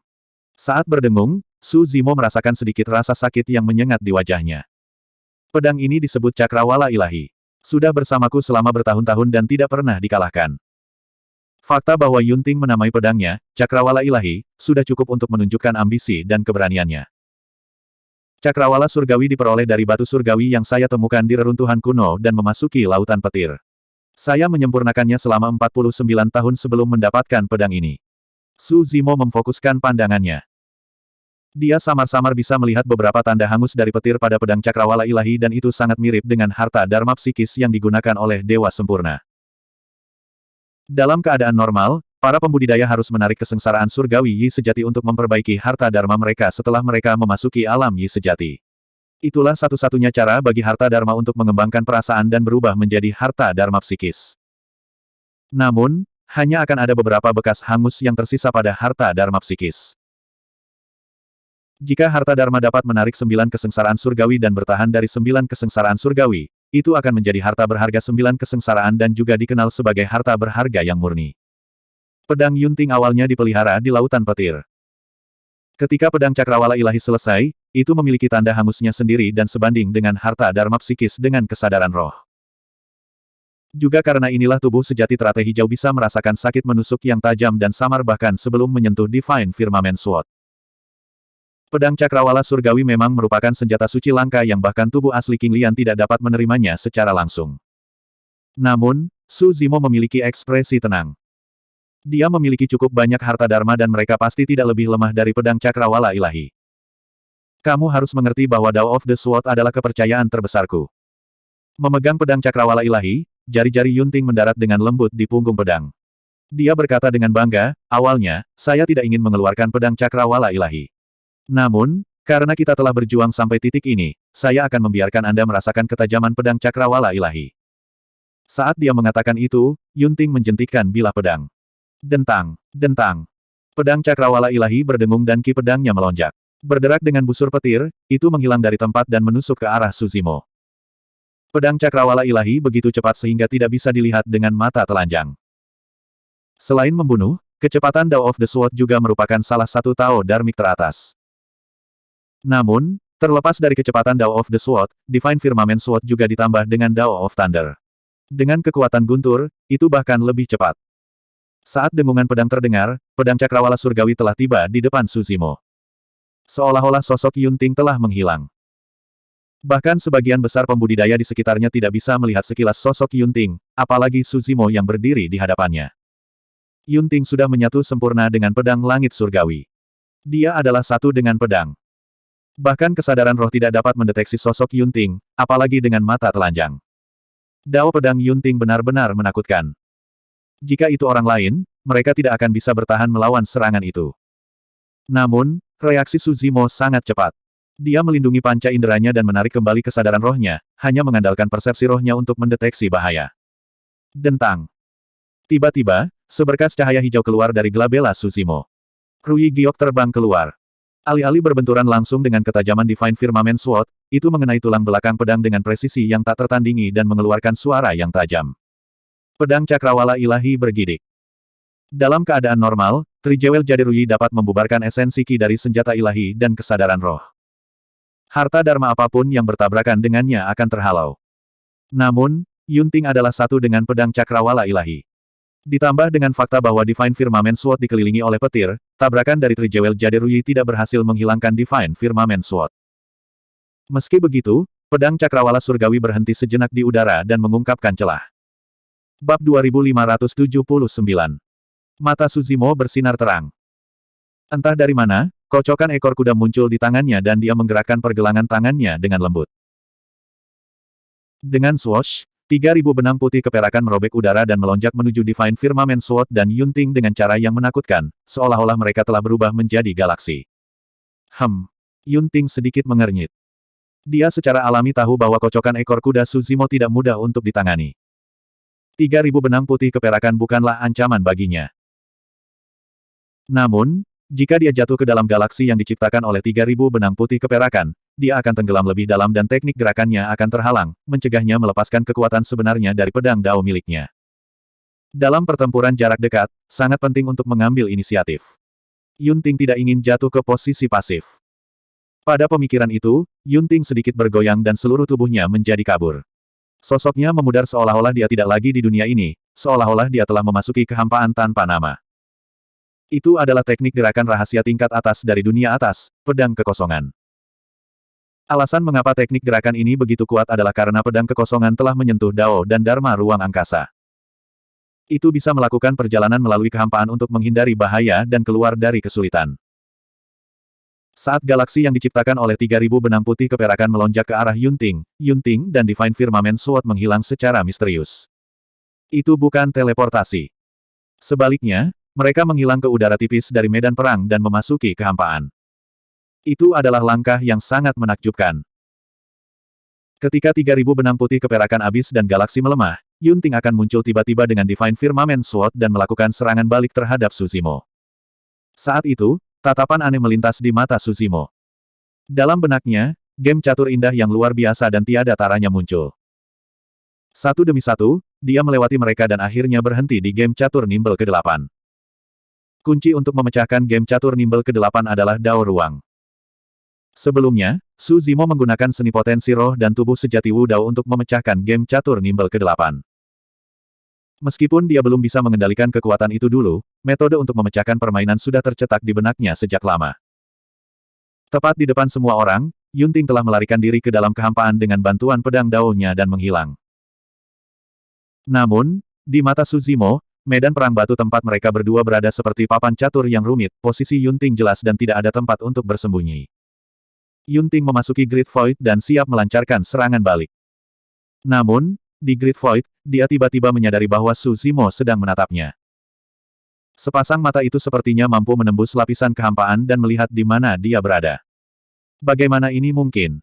Speaker 1: Saat berdengung, Su Zimo merasakan sedikit rasa sakit yang menyengat di wajahnya. Pedang ini disebut Cakrawala Ilahi. Sudah bersamaku selama bertahun-tahun dan tidak pernah dikalahkan. Fakta bahwa Yunting menamai pedangnya, Cakrawala Ilahi, sudah cukup untuk menunjukkan ambisi dan keberaniannya. Cakrawala surgawi diperoleh dari batu surgawi yang saya temukan di reruntuhan kuno dan memasuki lautan petir. Saya menyempurnakannya selama 49 tahun sebelum mendapatkan pedang ini. Su Zimo memfokuskan pandangannya. Dia samar-samar bisa melihat beberapa tanda hangus dari petir pada pedang Cakrawala Ilahi dan itu sangat mirip dengan harta dharma psikis yang digunakan oleh Dewa Sempurna. Dalam keadaan normal, para pembudidaya harus menarik kesengsaraan surgawi Yi sejati untuk memperbaiki harta dharma mereka setelah mereka memasuki alam Yi sejati. Itulah satu-satunya cara bagi harta dharma untuk mengembangkan perasaan dan berubah menjadi harta dharma psikis. Namun, hanya akan ada beberapa bekas hangus yang tersisa pada harta dharma psikis. Jika harta dharma dapat menarik 9 kesengsaraan surgawi dan bertahan dari 9 kesengsaraan surgawi, itu akan menjadi harta berharga 9 kesengsaraan dan juga dikenal sebagai harta berharga yang murni. Pedang Yunting awalnya dipelihara di lautan petir. Ketika pedang Cakrawala Ilahi selesai, itu memiliki tanda hangusnya sendiri dan sebanding dengan harta dharma psikis dengan kesadaran roh. Juga karena inilah tubuh sejati teratai hijau bisa merasakan sakit menusuk yang tajam dan samar bahkan sebelum menyentuh Divine Firmament Sword. Pedang Cakrawala Surgawi memang merupakan senjata suci langka yang bahkan tubuh asli King Lian tidak dapat menerimanya secara langsung. Namun, Su Zimo memiliki ekspresi tenang. Dia memiliki cukup banyak harta dharma dan mereka pasti tidak lebih lemah dari pedang Cakrawala Ilahi. Kamu harus mengerti bahwa Dao of the Sword adalah kepercayaan terbesarku. Memegang pedang Cakrawala Ilahi, jari-jari Yunting mendarat dengan lembut di punggung pedang. Dia berkata dengan bangga, awalnya, saya tidak ingin mengeluarkan pedang Cakrawala Ilahi. Namun, karena kita telah berjuang sampai titik ini, saya akan membiarkan Anda merasakan ketajaman pedang Cakrawala Ilahi. Saat dia mengatakan itu, Yunting menjentikkan bilah pedang. Dentang, dentang. Pedang Cakrawala Ilahi berdengung dan ki pedangnya melonjak. Berderak dengan busur petir, itu menghilang dari tempat dan menusuk ke arah Su Zimo. Pedang Cakrawala Ilahi begitu cepat sehingga tidak bisa dilihat dengan mata telanjang. Selain membunuh, kecepatan Dao of the Sword juga merupakan salah satu Tao Dharmic teratas. Namun, terlepas dari kecepatan Dao of the Sword, Divine Firmament Sword juga ditambah dengan Dao of Thunder. Dengan kekuatan guntur, itu bahkan lebih cepat. Saat dengungan pedang terdengar, pedang Cakrawala Surgawi telah tiba di depan Su Zimo. Seolah-olah sosok Yunting telah menghilang. Bahkan sebagian besar pembudidaya di sekitarnya tidak bisa melihat sekilas sosok Yunting, apalagi Su Zimo yang berdiri di hadapannya. Yunting sudah menyatu sempurna dengan pedang langit surgawi. Dia adalah satu dengan pedang. Bahkan kesadaran roh tidak dapat mendeteksi sosok Yunting, apalagi dengan mata telanjang. Dao pedang Yunting benar-benar menakutkan. Jika itu orang lain, mereka tidak akan bisa bertahan melawan serangan itu. Namun, reaksi Su Zimo sangat cepat. Dia melindungi panca inderanya dan menarik kembali kesadaran rohnya, hanya mengandalkan persepsi rohnya untuk mendeteksi bahaya. Dentang. Tiba-tiba, seberkas cahaya hijau keluar dari gelabela Su Zimo. Rui Giok terbang keluar. Alih-alih berbenturan langsung dengan ketajaman Divine Firmament Sword, itu mengenai tulang belakang pedang dengan presisi yang tak tertandingi dan mengeluarkan suara yang tajam. Pedang Cakrawala Ilahi bergidik. Dalam keadaan normal, Trijewel Jaderuyi dapat membubarkan esensi ki dari senjata ilahi dan kesadaran roh. Harta dharma apapun yang bertabrakan dengannya akan terhalau. Namun, Yunting adalah satu dengan pedang Cakrawala Ilahi. Ditambah dengan fakta bahwa Divine Firmament Sword dikelilingi oleh petir, tabrakan dari Trijewel Jaderuyi tidak berhasil menghilangkan Divine Firmament Sword. Meski begitu, pedang Cakrawala Surgawi berhenti sejenak di udara dan mengungkapkan celah. Bab 2579. Mata Su Zimo bersinar terang. Entah dari mana, kocokan ekor kuda muncul di tangannya dan dia menggerakkan pergelangan tangannya dengan lembut. Dengan swoosh, 3.000 benang putih keperakan merobek udara dan melonjak menuju Divine Firmament Sword dan Yunting dengan cara yang menakutkan, seolah-olah mereka telah berubah menjadi galaksi. Yunting sedikit mengernyit. Dia secara alami tahu bahwa kocokan ekor kuda Suzimo tidak mudah untuk ditangani. 3.000 benang putih keperakan bukanlah ancaman baginya. Namun, jika dia jatuh ke dalam galaksi yang diciptakan oleh 3.000 benang putih keperakan, dia akan tenggelam lebih dalam dan teknik gerakannya akan terhalang, mencegahnya melepaskan kekuatan sebenarnya dari pedang Dao miliknya. Dalam pertempuran jarak dekat, sangat penting untuk mengambil inisiatif. Yunting tidak ingin jatuh ke posisi pasif. Pada pemikiran itu, Yunting sedikit bergoyang dan seluruh tubuhnya menjadi kabur. Sosoknya memudar seolah-olah dia tidak lagi di dunia ini, seolah-olah dia telah memasuki kehampaan tanpa nama. Itu adalah teknik gerakan rahasia tingkat atas dari dunia atas, pedang kekosongan. Alasan mengapa teknik gerakan ini begitu kuat adalah karena pedang kekosongan telah menyentuh Dao dan Dharma ruang angkasa. Itu bisa melakukan perjalanan melalui kehampaan untuk menghindari bahaya dan keluar dari kesulitan. Saat galaksi yang diciptakan oleh 3.000 benang putih keperakan melonjak ke arah Yunting, Yunting dan Divine Firmament Sword menghilang secara misterius. Itu bukan teleportasi. Sebaliknya, mereka menghilang ke udara tipis dari medan perang dan memasuki kehampaan. Itu adalah langkah yang sangat menakjubkan. Ketika 3.000 benang putih keperakan habis dan galaksi melemah, Yunting akan muncul tiba-tiba dengan Divine Firmament Sword dan melakukan serangan balik terhadap Suzimo. Saat itu, tatapan aneh melintas di mata Suzimo. Dalam benaknya, game catur indah yang luar biasa dan tiada taranya muncul. Satu demi satu, dia melewati mereka dan akhirnya berhenti di game catur Nimble ke-8. Kunci untuk memecahkan game catur Nimble ke-8 adalah Dao Ruang. Sebelumnya, Suzimo menggunakan seni potensi roh dan tubuh sejati Wu Dao untuk memecahkan game catur Nimble ke-8. Meskipun dia belum bisa mengendalikan kekuatan itu dulu, metode untuk memecahkan permainan sudah tercetak di benaknya sejak lama. Tepat di depan semua orang, Yunting telah melarikan diri ke dalam kehampaan dengan bantuan pedang Dao-nya dan menghilang. Namun, di mata Suzimo, medan perang batu tempat mereka berdua berada seperti papan catur yang rumit, posisi Yunting jelas dan tidak ada tempat untuk bersembunyi. Yunting memasuki Great Void dan siap melancarkan serangan balik. Namun, di Great Void, dia tiba-tiba menyadari bahwa Suzimo sedang menatapnya. Sepasang mata itu sepertinya mampu menembus lapisan kehampaan dan melihat di mana dia berada. Bagaimana ini mungkin?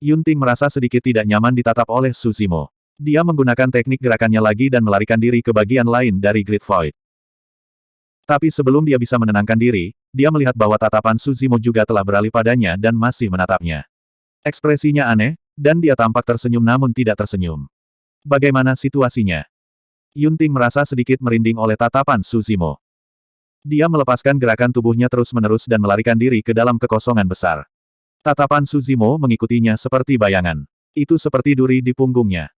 Speaker 1: Yunting merasa sedikit tidak nyaman ditatap oleh Suzimo. Dia menggunakan teknik gerakannya lagi dan melarikan diri ke bagian lain dari Great Void. Tapi sebelum dia bisa menenangkan diri, dia melihat bahwa tatapan Suzimo juga telah beralih padanya dan masih menatapnya. Ekspresinya aneh, dan dia tampak tersenyum namun tidak tersenyum. Bagaimana situasinya? Yunting merasa sedikit merinding oleh tatapan Suzimo. Dia melepaskan gerakan tubuhnya terus-menerus dan melarikan diri ke dalam kekosongan besar. Tatapan Suzimo mengikutinya seperti bayangan. Itu seperti duri di punggungnya.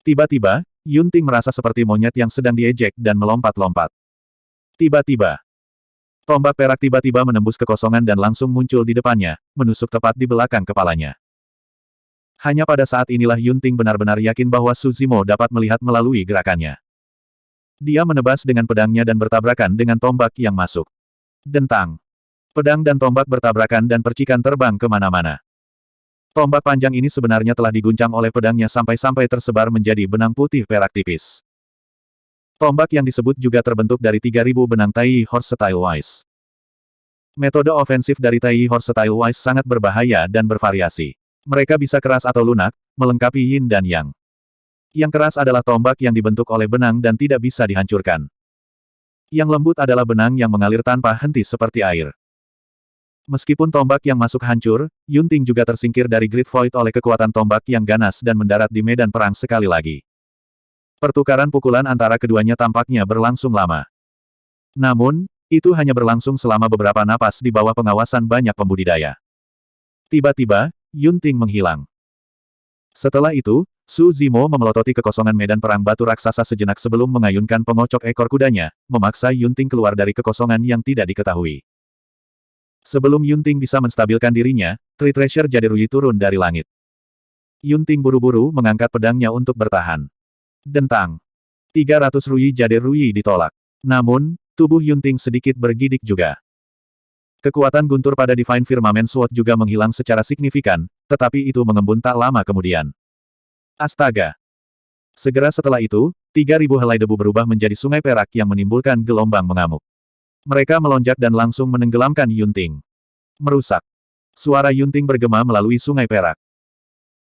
Speaker 1: Tiba-tiba, Yunting merasa seperti monyet yang sedang diejek dan melompat-lompat. Tiba-tiba, tombak perak tiba-tiba menembus kekosongan dan langsung muncul di depannya, menusuk tepat di belakang kepalanya. Hanya pada saat inilah Yunting benar-benar yakin bahwa Suzimo dapat melihat melalui gerakannya. Dia menebas dengan pedangnya dan bertabrakan dengan tombak yang masuk. Dentang. Pedang dan tombak bertabrakan dan percikan terbang kemana-mana. Tombak panjang ini sebenarnya telah diguncang oleh pedangnya sampai-sampai tersebar menjadi benang putih perak tipis. Tombak yang disebut juga terbentuk dari 3.000 benang Tai Horse Style Wise. Metode ofensif dari Tai Horse Style Wise sangat berbahaya dan bervariasi. Mereka bisa keras atau lunak, melengkapi yin dan yang. Yang keras adalah tombak yang dibentuk oleh benang dan tidak bisa dihancurkan. Yang lembut adalah benang yang mengalir tanpa henti seperti air. Meskipun tombak yang masuk hancur, Yunting juga tersingkir dari Great Void oleh kekuatan tombak yang ganas dan mendarat di medan perang sekali lagi. Pertukaran pukulan antara keduanya tampaknya berlangsung lama. Namun, itu hanya berlangsung selama beberapa napas di bawah pengawasan banyak pembudidaya. Tiba-tiba, Yunting menghilang. Setelah itu, Suzimo memelototi kekosongan medan perang batu raksasa sejenak sebelum mengayunkan pengocok ekor kudanya, memaksa Yunting keluar dari kekosongan yang tidak diketahui. Sebelum Yunting bisa menstabilkan dirinya, Tree Treasure Jaderui turun dari langit. Yunting buru-buru mengangkat pedangnya untuk bertahan. Dentang. 300 Rui Jaderui ditolak. Namun, tubuh Yunting sedikit bergidik juga. Kekuatan guntur pada Divine Firmament Sword juga menghilang secara signifikan, tetapi itu mengembun tak lama kemudian. Astaga! Segera setelah itu, 3.000 helai debu berubah menjadi sungai perak yang menimbulkan gelombang mengamuk. Mereka melonjak dan langsung menenggelamkan Yunting. Merusak. Suara Yunting bergema melalui sungai perak.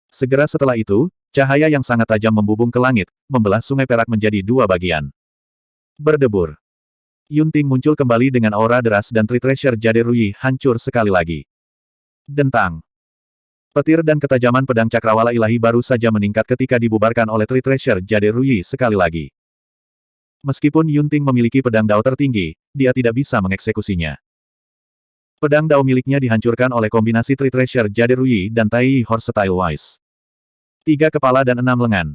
Speaker 1: Segera setelah itu, cahaya yang sangat tajam membubung ke langit, membelah sungai perak menjadi dua bagian. Berdebur. Yunting muncul kembali dengan aura deras dan Tree Treasure Jade Ruyi hancur sekali lagi. Dentang. Petir dan ketajaman pedang cakrawala ilahi baru saja meningkat ketika dibubarkan oleh Tree Treasure Jade Ruyi sekali lagi. Meskipun Yunting memiliki pedang dao tertinggi, dia tidak bisa mengeksekusinya. Pedang dao miliknya dihancurkan oleh kombinasi Tree Treasure Jade Ruyi dan Tai Horsetail Wise. 3 kepala dan 6 lengan.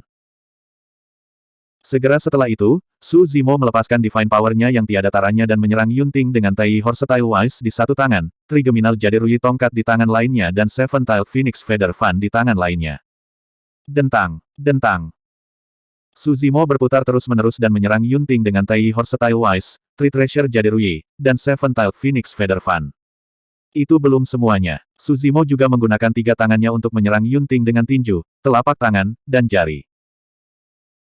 Speaker 1: Segera setelah itu, Su Zimo melepaskan Divine Power-nya yang tiada taranya dan menyerang Yunting dengan Tai Horsetail Wise di satu tangan, Trigeminal Jade Ruyi tongkat di tangan lainnya dan Seven-Tailed Phoenix Feather Fan di tangan lainnya. Dentang, dentang. Su Zimo berputar terus-menerus dan menyerang Yunting dengan Tai Horsetail Wise, Tree Treasure Jade Ruyi, dan Seven-Tailed Phoenix Feather Fan. Itu belum semuanya. Su Zimo juga menggunakan 3 tangannya untuk menyerang Yunting dengan tinju, telapak tangan, dan jari.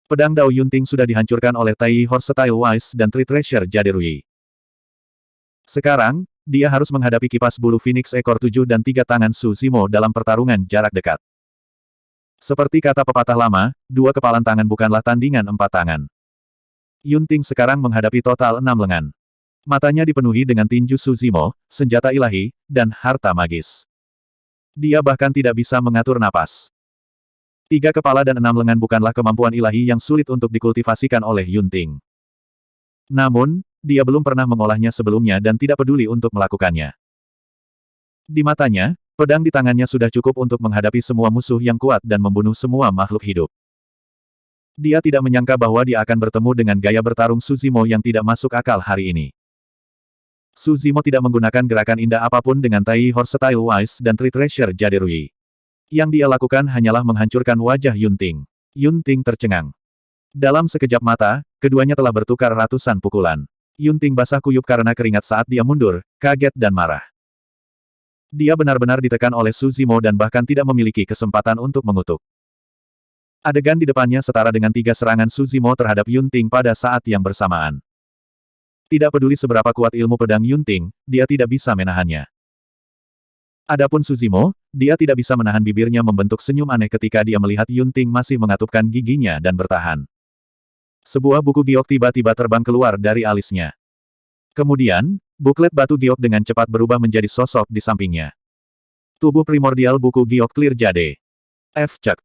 Speaker 1: Pedang Dao Yunting sudah dihancurkan oleh Tai Horsetail Wise dan Tree Treasure Jade Ruyi. Sekarang, dia harus menghadapi kipas bulu Phoenix ekor 7 dan 3 tangan Su Zimo dalam pertarungan jarak dekat. Seperti kata pepatah lama, 2 kepalan tangan bukanlah tandingan 4 tangan. Yunting sekarang menghadapi total 6 lengan. Matanya dipenuhi dengan tinju Su Zimo, senjata ilahi, dan harta magis. Dia bahkan tidak bisa mengatur napas. 3 kepala dan 6 lengan bukanlah kemampuan ilahi yang sulit untuk dikultivasikan oleh Yunting. Namun, dia belum pernah mengolahnya sebelumnya dan tidak peduli untuk melakukannya. Di matanya, pedang di tangannya sudah cukup untuk menghadapi semua musuh yang kuat dan membunuh semua makhluk hidup. Dia tidak menyangka bahwa dia akan bertemu dengan gaya bertarung Su Zimo yang tidak masuk akal hari ini. Su Zimo tidak menggunakan gerakan indah apapun dengan Tai Horsetail Wise dan Tree Treasure Jade Ruyi. Yang dia lakukan hanyalah menghancurkan wajah Yunting. Yunting tercengang. Dalam sekejap mata, keduanya telah bertukar ratusan pukulan. Yunting basah kuyup karena keringat saat dia mundur, kaget dan marah. Dia benar-benar ditekan oleh Su Zimo dan bahkan tidak memiliki kesempatan untuk mengutuk. Adegan di depannya setara dengan 3 serangan Su Zimo terhadap Yunting pada saat yang bersamaan. Tidak peduli seberapa kuat ilmu pedang Yunting, dia tidak bisa menahannya. Adapun Su Zimo, dia tidak bisa menahan bibirnya membentuk senyum aneh ketika dia melihat Yunting masih mengatupkan giginya dan bertahan. Sebuah buku giok tiba-tiba terbang keluar dari alisnya. Kemudian, buklet batu giok dengan cepat berubah menjadi sosok di sampingnya. Tubuh primordial buku giok Clear Jade. Cek.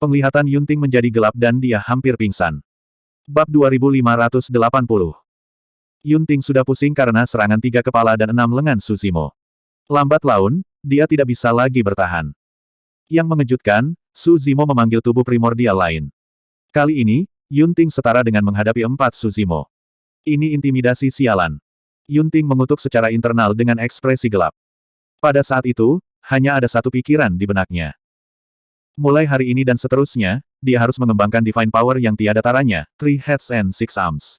Speaker 1: Penglihatan Yunting menjadi gelap dan dia hampir pingsan. Bab 2580. Yunting sudah pusing karena serangan 3 kepala dan 6 lengan Su Zimo. Lambat laun, dia tidak bisa lagi bertahan. Yang mengejutkan, Su Zimo memanggil tubuh primordial lain. Kali ini, Yunting setara dengan menghadapi 4 Su Zimo. Ini intimidasi sialan. Yunting mengutuk secara internal dengan ekspresi gelap. Pada saat itu, hanya ada satu pikiran di benaknya. Mulai hari ini dan seterusnya, dia harus mengembangkan Divine Power yang tiada taranya, 3 Heads and 6 Arms.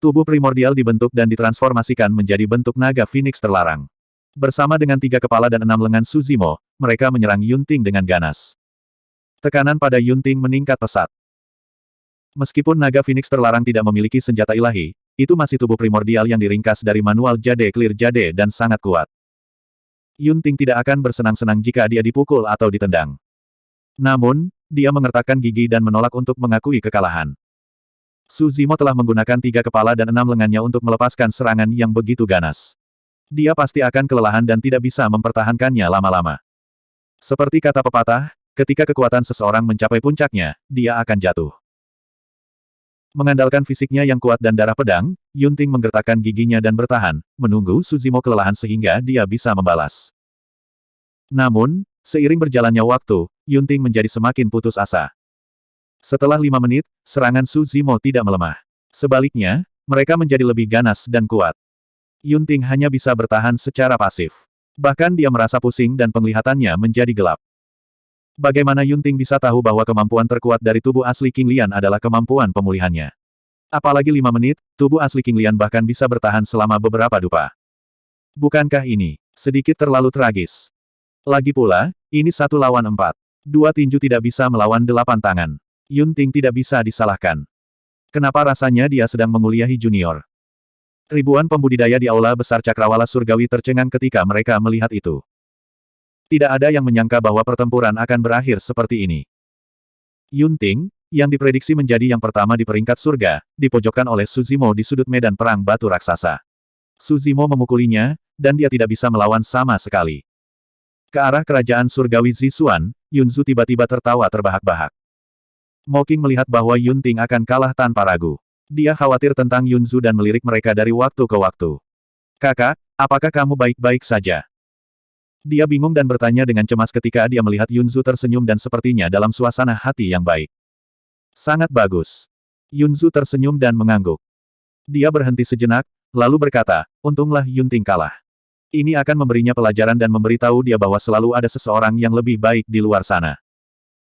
Speaker 1: Tubuh primordial dibentuk dan ditransformasikan menjadi bentuk naga Phoenix terlarang. Bersama dengan 3 kepala dan 6 lengan Su Zimo, mereka menyerang Yunting dengan ganas. Tekanan pada Yunting meningkat pesat. Meskipun naga Phoenix terlarang tidak memiliki senjata ilahi, itu masih tubuh primordial yang diringkas dari manual Jade Clear Jade dan sangat kuat. Yunting tidak akan bersenang-senang jika dia dipukul atau ditendang. Namun, dia mengertakkan gigi dan menolak untuk mengakui kekalahan. Su Zimo telah menggunakan 3 kepala dan 6 lengannya untuk melepaskan serangan yang begitu ganas. Dia pasti akan kelelahan dan tidak bisa mempertahankannya lama-lama. Seperti kata pepatah, ketika kekuatan seseorang mencapai puncaknya, dia akan jatuh. Mengandalkan fisiknya yang kuat dan darah pedang, Yunting menggertakkan giginya dan bertahan, menunggu Su Zimo kelelahan sehingga dia bisa membalas. Namun, seiring berjalannya waktu, Yunting menjadi semakin putus asa. Setelah 5 menit, serangan Su Zimo tidak melemah. Sebaliknya, mereka menjadi lebih ganas dan kuat. Yunting hanya bisa bertahan secara pasif. Bahkan dia merasa pusing dan penglihatannya menjadi gelap. Bagaimana Yunting bisa tahu bahwa kemampuan terkuat dari tubuh asli King Lian adalah kemampuan pemulihannya? Apalagi 5 menit, tubuh asli King Lian bahkan bisa bertahan selama beberapa dupa. Bukankah ini sedikit terlalu tragis? Lagi pula, ini 1 lawan 4. 2 tinju tidak bisa melawan 8 tangan. Yunting tidak bisa disalahkan. Kenapa rasanya dia sedang menguliahi junior? Ribuan pembudidaya di aula besar Cakrawala Surgawi tercengang ketika mereka melihat itu. Tidak ada yang menyangka bahwa pertempuran akan berakhir seperti ini. Yunting, yang diprediksi menjadi yang pertama di peringkat surga, dipojokkan oleh Suzimo di sudut medan perang batu raksasa. Suzimo memukulinya, dan dia tidak bisa melawan sama sekali. Ke arah kerajaan surgawi Zixuan, Yunzu tiba-tiba tertawa terbahak-bahak. Mo Qing melihat bahwa Yunting akan kalah tanpa ragu. Dia khawatir tentang Yunzu dan melirik mereka dari waktu ke waktu. Kakak, apakah kamu baik-baik saja? Dia bingung dan bertanya dengan cemas ketika dia melihat Yunzu tersenyum dan sepertinya dalam suasana hati yang baik. Sangat bagus. Yunzu tersenyum dan mengangguk. Dia berhenti sejenak, lalu berkata, untunglah Yunting kalah. Ini akan memberinya pelajaran dan memberitahu dia bahwa selalu ada seseorang yang lebih baik di luar sana.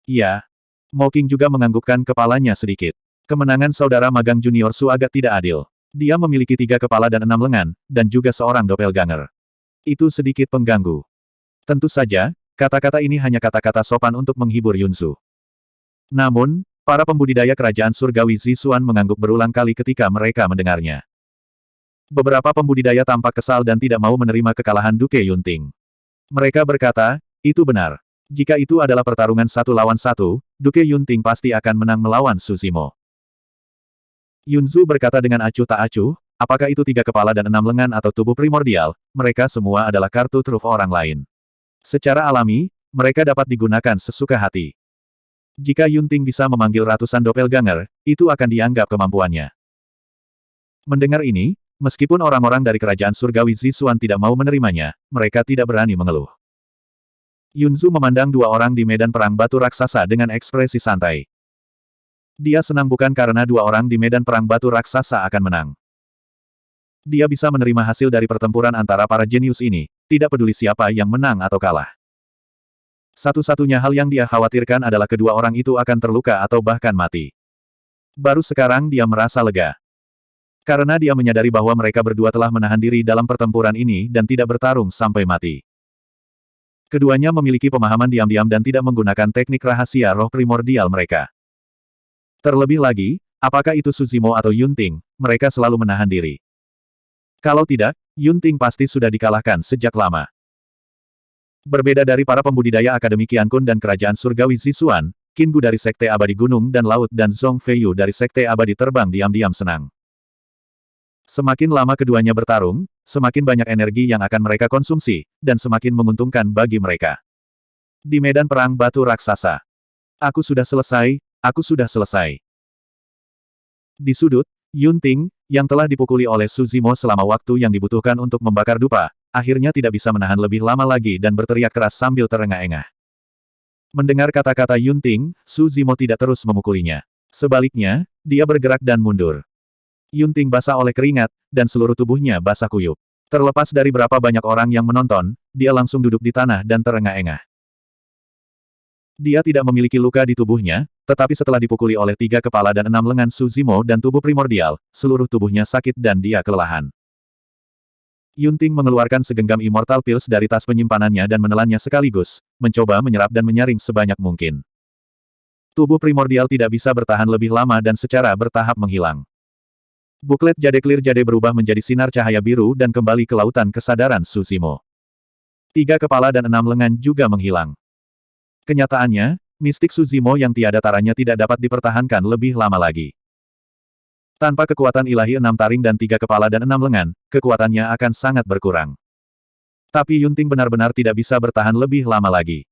Speaker 1: Ya. Mo Qing juga menganggukkan kepalanya sedikit. Kemenangan saudara magang junior Su agak tidak adil. Dia memiliki 3 kepala dan 6 lengan, dan juga seorang doppelganger. Itu sedikit pengganggu. Tentu saja, kata-kata ini hanya kata-kata sopan untuk menghibur Yunzu. Namun, para pembudidaya kerajaan surgawi Zixuan mengangguk berulang kali ketika mereka mendengarnya. Beberapa pembudidaya tampak kesal dan tidak mau menerima kekalahan Duke Yunting. Mereka berkata, itu benar. Jika itu adalah pertarungan 1 lawan 1, Duke Yunting pasti akan menang melawan Suzimo. Yunzu berkata dengan acuh tak acuh, apakah itu 3 kepala dan 6 lengan atau tubuh primordial, mereka semua adalah kartu truf orang lain. Secara alami, mereka dapat digunakan sesuka hati. Jika Yunting bisa memanggil ratusan doppelganger, itu akan dianggap kemampuannya. Mendengar ini, meskipun orang-orang dari kerajaan surgawi Zixuan tidak mau menerimanya, mereka tidak berani mengeluh. Yunzu memandang 2 orang di medan perang batu raksasa dengan ekspresi santai. Dia senang bukan karena 2 orang di medan perang batu raksasa akan menang. Dia bisa menerima hasil dari pertempuran antara para jenius ini, tidak peduli siapa yang menang atau kalah. Satu-satunya hal yang dia khawatirkan adalah kedua orang itu akan terluka atau bahkan mati. Baru sekarang dia merasa lega. Karena dia menyadari bahwa mereka berdua telah menahan diri dalam pertempuran ini dan tidak bertarung sampai mati. Keduanya memiliki pemahaman diam-diam dan tidak menggunakan teknik rahasia roh primordial mereka. Terlebih lagi, apakah itu Suzimo atau Yunting, mereka selalu menahan diri. Kalau tidak, Yunting pasti sudah dikalahkan sejak lama. Berbeda dari para pembudidaya Akademi Qiankun dan Kerajaan Surgawi Zixuan, Qin Gu dari Sekte Abadi Gunung dan Laut dan Zhong Feiyu dari Sekte Abadi Terbang diam-diam senang. Semakin lama keduanya bertarung, semakin banyak energi yang akan mereka konsumsi, dan semakin menguntungkan bagi mereka. Di medan perang batu raksasa. Aku sudah selesai, aku sudah selesai. Di sudut, Yunting, yang telah dipukuli oleh Suzimo selama waktu yang dibutuhkan untuk membakar dupa, akhirnya tidak bisa menahan lebih lama lagi dan berteriak keras sambil terengah-engah. Mendengar kata-kata Yunting, Suzimo tidak terus memukulinya. Sebaliknya, dia bergerak dan mundur. Yunting basah oleh keringat, dan seluruh tubuhnya basah kuyup. Terlepas dari berapa banyak orang yang menonton, dia langsung duduk di tanah dan terengah-engah. Dia tidak memiliki luka di tubuhnya, tetapi setelah dipukuli oleh 3 kepala dan 6 lengan Suzimo dan tubuh primordial, seluruh tubuhnya sakit dan dia kelelahan. Yunting mengeluarkan segenggam Immortal Pills dari tas penyimpanannya dan menelannya sekaligus, mencoba menyerap dan menyaring sebanyak mungkin. Tubuh primordial tidak bisa bertahan lebih lama dan secara bertahap menghilang. Buklet Jade Clear Jade berubah menjadi sinar cahaya biru dan kembali ke lautan kesadaran Suzimo. 3 kepala dan 6 lengan juga menghilang. Kenyataannya, mistik Suzimo yang tiada taranya tidak dapat dipertahankan lebih lama lagi. Tanpa kekuatan ilahi 6 taring dan 3 kepala dan 6 lengan, kekuatannya akan sangat berkurang. Tapi Yunting benar-benar tidak bisa bertahan lebih lama lagi.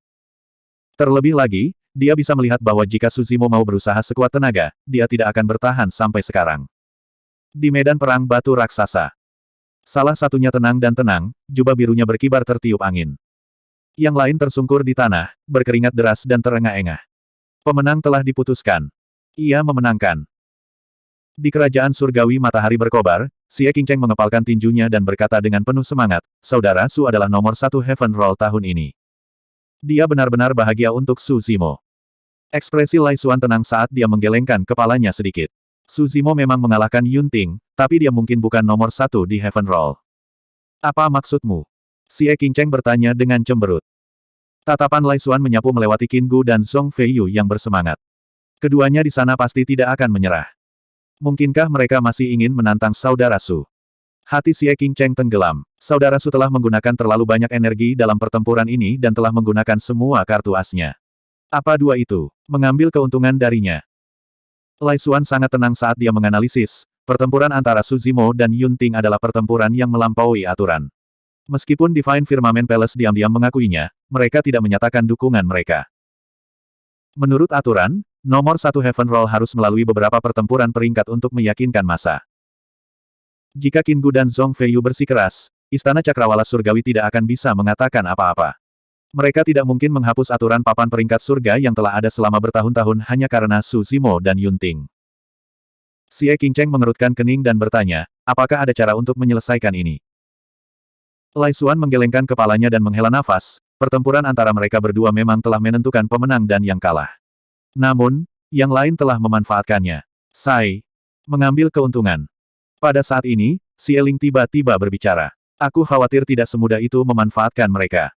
Speaker 1: Terlebih lagi, dia bisa melihat bahwa jika Suzimo mau berusaha sekuat tenaga, dia tidak akan bertahan sampai sekarang. Di medan perang batu raksasa. Salah satunya tenang dan tenang, jubah birunya berkibar tertiup angin. Yang lain tersungkur di tanah, berkeringat deras dan terengah-engah. Pemenang telah diputuskan. Ia memenangkan. Di kerajaan surgawi matahari berkobar, Xie Qingcheng mengepalkan tinjunya dan berkata dengan penuh semangat, Saudara Su adalah nomor 1 Heaven Roll tahun ini. Dia benar-benar bahagia untuk Suzimo. Ekspresi Lai Xuan tenang saat dia menggelengkan kepalanya sedikit. Suzimo memang mengalahkan Yunting, tapi dia mungkin bukan nomor 1 di Heaven Roll. Apa maksudmu? Xie Qingcheng bertanya dengan cemberut. Tatapan Lai Xuan menyapu melewati Qin Gu dan Zhong Feiyu yang bersemangat. Keduanya di sana pasti tidak akan menyerah. Mungkinkah mereka masih ingin menantang saudara Su? Hati Xie Qingcheng tenggelam. Saudara Su telah menggunakan terlalu banyak energi dalam pertempuran ini dan telah menggunakan semua kartu asnya. Apa dua itu? Mengambil keuntungan darinya. Lai Xuan sangat tenang saat dia menganalisis, pertempuran antara Su Zimo dan Yun Ting adalah pertempuran yang melampaui aturan. Meskipun Divine Firmament Palace diam-diam mengakuinya, mereka tidak menyatakan dukungan mereka. Menurut aturan, nomor 1 Heaven Roll harus melalui beberapa pertempuran peringkat untuk meyakinkan massa. Jika Qin Gu dan Zhong Feiyu bersikeras, Istana Cakrawala Surgawi tidak akan bisa mengatakan apa-apa. Mereka tidak mungkin menghapus aturan papan peringkat surga yang telah ada selama bertahun-tahun hanya karena Su Zimo dan Yun Ting. Xie Qingcheng mengerutkan kening dan bertanya, apakah ada cara untuk menyelesaikan ini? Lai Xuan menggelengkan kepalanya dan menghela nafas, pertempuran antara mereka berdua memang telah menentukan pemenang dan yang kalah. Namun, yang lain telah memanfaatkannya. Sai mengambil keuntungan. Pada saat ini, Xie Ling tiba-tiba berbicara. Aku khawatir tidak semudah itu memanfaatkan mereka.